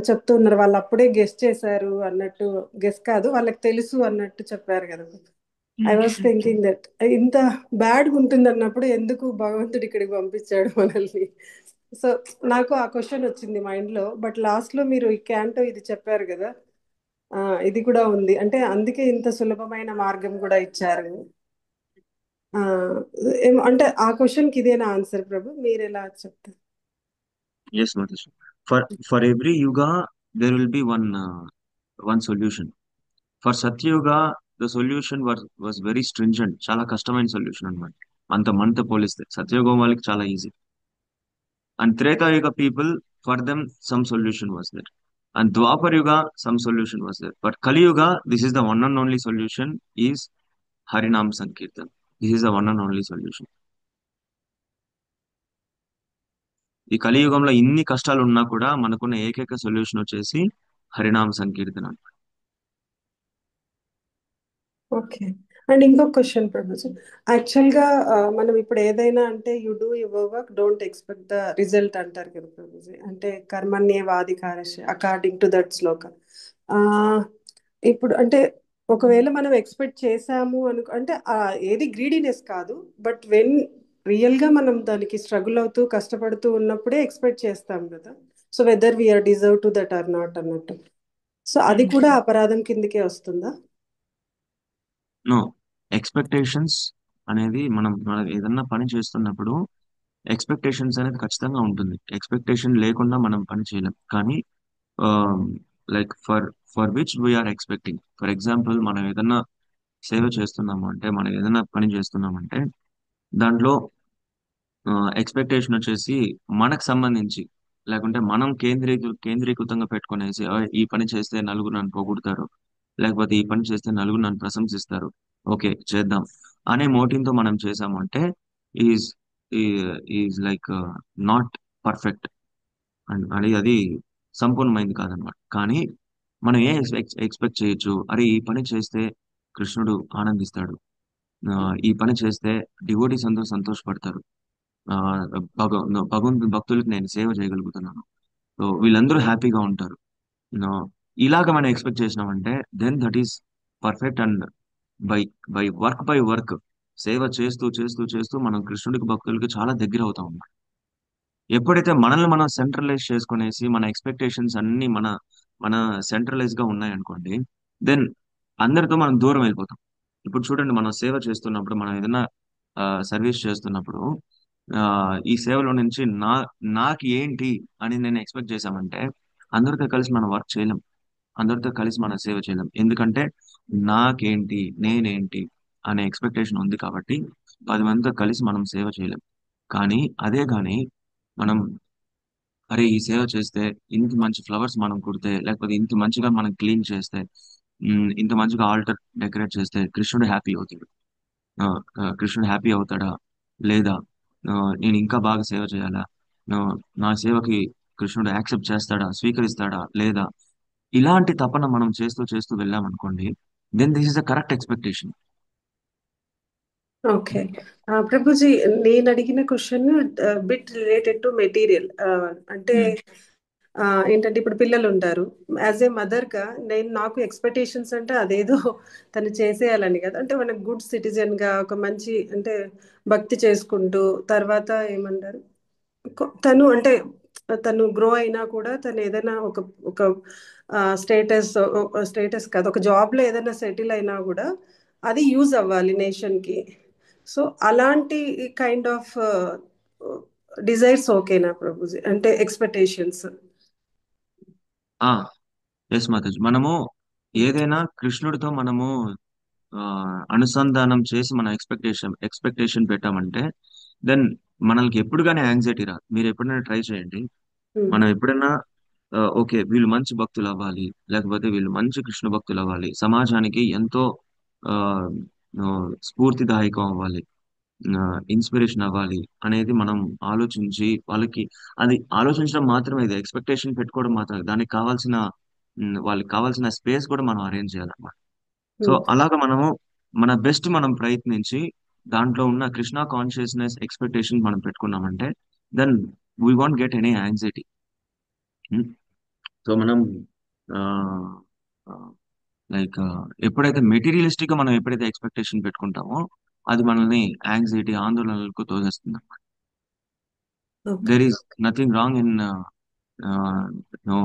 చెప్తూ ఉన్నారు వాళ్ళు అప్పుడే గెస్ చేశారు అన్నట్టు గెస్ కాదు వాళ్ళకి తెలుసు అన్నట్టు చెప్పారు కదా ఐ వాస్ థింకింగ్ దట్ ఇంత బ్యాడ్గా ఉంటుంది అన్నప్పుడు ఎందుకు భగవంతుడు ఇక్కడికి పంపించాడు మనల్ని సో నాకు ఆ క్వశ్చన్ వచ్చింది మైండ్ లో బట్ లాస్ట్ లో మీరు ఈ క్యాంటో ఇది చెప్పారు కదా ఇది కూడా ఉంది అంటే అందుకే ఇంత సులభమైన మార్గం కూడా ఇచ్చారు అంటే ఆ క్వశ్చన్ కి ఇదేనా ఆన్సర్ ప్రభు మీరు ఎలా చెప్తారు Yes, Mataji. For every yuga, there will be one solution. For Satya Yuga, the solution was very stringent. చాలా కష్టమైన solution అన్నమాట. మనతో పోలిస్తే సత్యయుగం వాళ్ళకి చాలా easy. And Treta Yuga people, for them, some solution was there. And Dwapar Yuga, some solution was there. But Kali Yuga, this is the one and only solution, is Harinam Sankirtan. This is the one and only solution. ఈ కలియుగంలో ఇన్ని కష్టాలు ఉన్నా కూడా మనకున్న ఏకైక solution వచ్చేసి హరినామ సంకీర్తన. ఓకే అండ్ ఇంకొక క్వశ్చన్ ప్రభుజీ యాక్చువల్గా మనం ఇప్పుడు ఏదైనా అంటే you do your work don't expect the result అంటారు కదా ప్రభుజీ అంటే కర్మణ్యేవాధికారస్య అకార్డింగ్ టు దట్ శ్లోక ఇప్పుడు అంటే ఒకవేళ మనం ఎక్స్పెక్ట్ చేసాము అంటే ఏది గ్రీడీనెస్ కాదు బట్ వెన్ రియల్ గా మనం దానికి స్ట్రగుల్ అవుతూ కష్టపడుతూ ఉన్నప్పుడే ఎక్స్పెక్ట్ చేస్తాం కదా so whether we're deserve to that or not అన్నట్టు సో అది కూడా అపరాధం కిందకే వస్తుందా నో, ఎక్స్పెక్టేషన్స్ అనేది మనం ఏదన్నా పని చేస్తున్నప్పుడు ఎక్స్పెక్టేషన్స్ అనేది ఖచ్చితంగా ఉంటుంది. ఎక్స్పెక్టేషన్ లేకుండా మనం పని చేయలేం. కానీ like for which we're expecting, for example మనం ఏదన్నా సేవ చేస్తున్నాము అంటే, మనం ఏదైనా పని చేస్తున్నామంటే దాంట్లో ఎక్స్పెక్టేషన్ వచ్చేసి మనకు సంబంధించి, లేకుంటే మనం కేంద్రీకృతంగా పెట్టుకునేసి ఈ పని చేస్తే నలుగురు నన్ను పొగుడుతారు, లేకపోతే ఈ పని చేస్తే నలుగురు నన్ను ప్రశంసిస్తారు, ఓకే చేద్దాం అనే మోటివ్తో మనం చేసామంటే is is like not perfect అని, అది సంపూర్ణమైంది కాదనమాట. కానీ మనం ఏం ఎక్స్పెక్ట్ చేయొచ్చు, అరే ఈ పని చేస్తే కృష్ణుడు ఆనందిస్తాడు, ఈ పని చేస్తే డివోటీస్ అందరూ సంతోషపడతారు, భగవంతుని భక్తులకు నేను సేవ చేయగలుగుతున్నాను, సో వీళ్ళందరూ హ్యాపీగా ఉంటారు, ఇలాగ మనం ఎక్స్పెక్ట్ చేసినామంటే then that is perfect. And by work సేవ చేస్తూ చేస్తూ చేస్తూ మనం కృష్ణుడికి భక్తులకి చాలా దగ్గర అవుతా ఉన్నాం. ఎప్పుడైతే మనల్ని మనం సెంట్రలైజ్ చేసుకునేసి మన ఎక్స్పెక్టేషన్స్ అన్ని మన సెంట్రలైజ్ గా ఉన్నాయనుకోండి, దెన్ అందరితో మనం దూరం వెళ్ళిపోతాం. ఇప్పుడు చూడండి, మనం సేవ చేస్తున్నప్పుడు, మనం ఏదైనా సర్వీస్ చేస్తున్నప్పుడు ఈ సేవలో నుంచి నాకు ఏంటి అని నేను ఎక్స్పెక్ట్ చేశామంటే అందరితో కలిసి మనం వర్క్ చేయలేం, అందరితో కలిసి మనం సేవ చేయలేం. ఎందుకంటే నాకేంటి నేనేంటి అనే ఎక్స్పెక్టేషన్ ఉంది కాబట్టి 10 మందితో కలిసి మనం సేవ చేయలేం. కానీ మనం అరే ఈ సేవ చేస్తే, ఇంత మంచి ఫ్లవర్స్ మనం కుడితే, లేకపోతే ఇంత మంచిగా మనం క్లీన్ చేస్తే, ఇంత మంచిగా ఆల్టర్ డెకరేట్ చేస్తే కృష్ణుడు హ్యాపీ అవుతాడు. కృష్ణుడు హ్యాపీ అవుతాడా లేదా, నేను ఇంకా బాగా సేవ చేయాలా, నా సేవకి కృష్ణుడు యాక్సెప్ట్ చేస్తాడా, స్వీకరిస్తాడా లేదా, ఇలాంటి తపన మనం చేస్తూ చేస్తూ వెళ్ళామనుకోండి, then this is the correct expectation. Okay ప్రభుజీ నేను అడిగిన question bit related to material అంటే ఏంటంటే ఇప్పుడు పిల్లలు ఉంటారు, యాజ్ ఏ మదర్ గా నాకు ఎక్స్పెక్టేషన్స్ అంటే అదేదో తను చేసేయాలని కదా, అంటే మన గుడ్ సిటిజన్ గా ఒక మంచి అంటే భక్తి చేసుకుంటూ తర్వాత ఏమంటారు తను అంటే తను గ్రో అయినా కూడా తను ఏదైనా ఒక స్టేటస్ కాదు, ఒక జాబ్ లో ఏదైనా సెటిల్ అయినా కూడా అది యూజ్ అవ్వాలి నేషన్ కి. సో అలాంటి కైండ్ ఆఫ్ డిజైర్స్ ఓకేనా ప్రభుజీ, అంటే ఎక్స్పెక్టేషన్స్? ఎస్ మాతాజీ, మనము ఏదైనా కృష్ణుడితో మనము ఆ, అనుసంధానం చేసి మన ఎక్స్పెక్టేషన్ పెట్టామంటే దెన్ మనకి ఎప్పుడు కానీ యాంగ్జైటీ రాదు. మీరు ఎప్పుడైనా ట్రై చేయండి. మనం ఎప్పుడైనా ఓకే, వీళ్ళు మంచి భక్తులు అవ్వాలి, లేకపోతే వీళ్ళు మంచి కృష్ణ భక్తులు అవ్వాలి, సమాజానికి ఎంతో ఆ, ఆ, స్ఫూర్తిదాయకం అవ్వాలి, ఇన్స్పిరేషన్ అవ్వాలి అనేది మనం ఆలోచించి వాళ్ళకి అది ఆలోచించడం మాత్రమే, ఇది ఎక్స్పెక్టేషన్ పెట్టుకోవడం మాత్రమే, దానికి కావాల్సిన వాళ్ళకి కావాల్సిన స్పేస్ కూడా మనం అరేంజ్ చేయాలన్నమాట. సో అలాగా మనము మన బెస్ట్ మనం ప్రయత్నించి దాంట్లో ఉన్న కృష్ణ కాన్షియస్నెస్ ఎక్స్పెక్టేషన్ మనం పెట్టుకున్నామంటే then we want get any anxiety. So మనం లైక్ ఎప్పుడైతే మెటీరియలిస్టిక్ గా మనం ఎప్పుడైతే ఎక్స్పెక్టేషన్ పెట్టుకుంటామో అది మనల్ని యాంగ్జైటీ ఆందోళనలకు తోసేస్తుంది. There is nothing wrong in no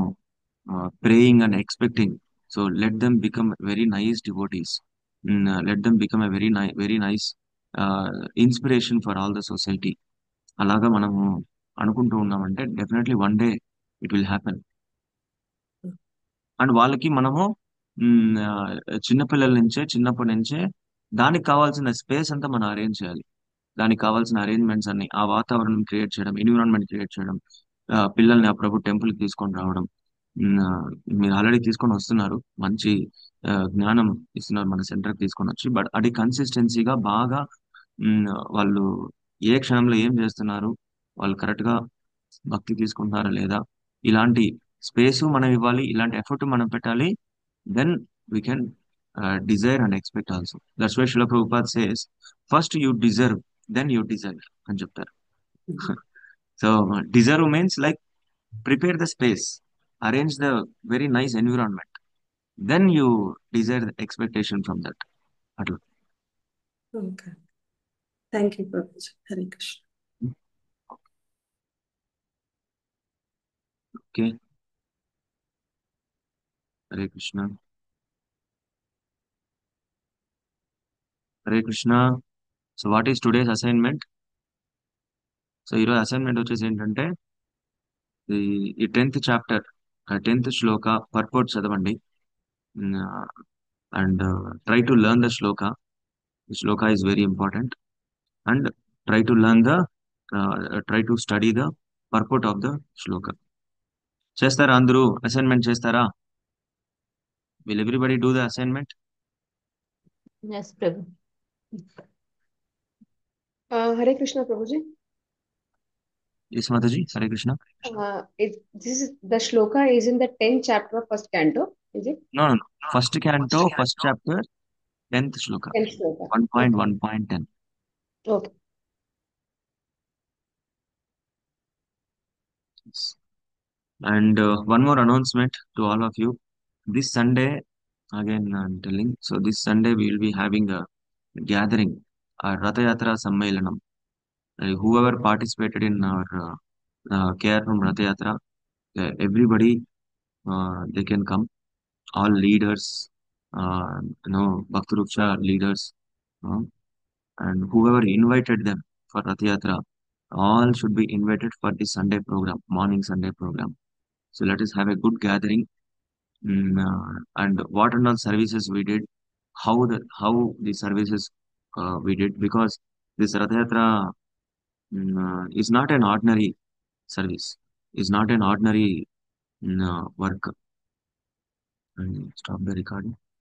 praying and expecting. So let them become very nice devotees. Let them become a very nice inspiration for all the society. అలాగా మనము అనుకుంటూ ఉన్నామంటే definitely one day it will happen. And వాళ్ళకి మనము చిన్నపిల్లల నుంచే, చిన్నప్పటి నుంచే దానికి కావాల్సిన స్పేస్ అంతా మనం అరేంజ్ చేయాలి. దానికి కావాల్సిన అరేంజ్మెంట్స్ అన్ని, ఆ వాతావరణం క్రియేట్ చేయడం, ఎన్విరాన్మెంట్ క్రియేట్ చేయడం, పిల్లల్ని ఆ ప్రభు టెంపుల్ కి తీసుకొని రావడం. ఉమ్, ఆ, మీరు ఆల్రెడీ తీసుకొని వస్తున్నారు, మంచి జ్ఞానం ఇస్తున్నారు మన సెంటర్కి తీసుకొని వచ్చి. బట్ అది కన్సిస్టెన్సీగా బాగా ఉమ్, వాళ్ళు ఏ క్షణంలో ఏం చేస్తున్నారు, వాళ్ళు కరెక్ట్ గా భక్తి తీసుకుంటున్నారా లేదా, ఇలాంటి స్పేస్ మనం ఇవ్వాలి, ఇలాంటి ఎఫర్ట్ మనం పెట్టాలి. Then we can desire and expect also. That's why Srila Prabhupad says first you deserve, then you desire అని చెప్తారు. So deserve means like prepare the space, arrange the very nice environment, then you desire the expectation from that. అట్లా. Okay, thank you ప్రభుజీ. Hare Krishna. Okay, Hare Krishna. Hare Krishna. So what is today's assignment? So ఈరోజు assignment వచ్చేసి ఏంటంటే ఈ 10th chapter 10th shloka purport చదవండి. And try to learn the shloka. Shloka is very important. And try to learn the try to study the purport of the shloka. చేస్తారా అందరూ? Assignment చేస్తారా? Will everybody do the assignment? Yes, Prabhu. Hare Krishna, Prabhuji. Yes, Mataji. Hare Krishna. The shloka is in the 10th chapter of first canto, is it? No, no, no. First canto, first chapter, 10th shloka. 10th shloka. 1.1.10. Okay. Yes. And one more announcement to all of you. This Sunday, again I'm telling, so this Sunday we will be having a gathering, a Ratha Yatra Sammelanam. Whoever participated in our care from Ratha Yatra, everybody, they can come. All leaders, Bhaktaruksha leaders, uh, and whoever invited them for Rath Yatra, all should be invited for this Sunday program, morning Sunday program. So let us have a good gathering. And what and all services we did, how the services we did, because this Rath Yatra is not an ordinary service, is not an ordinary work. And stop the recording.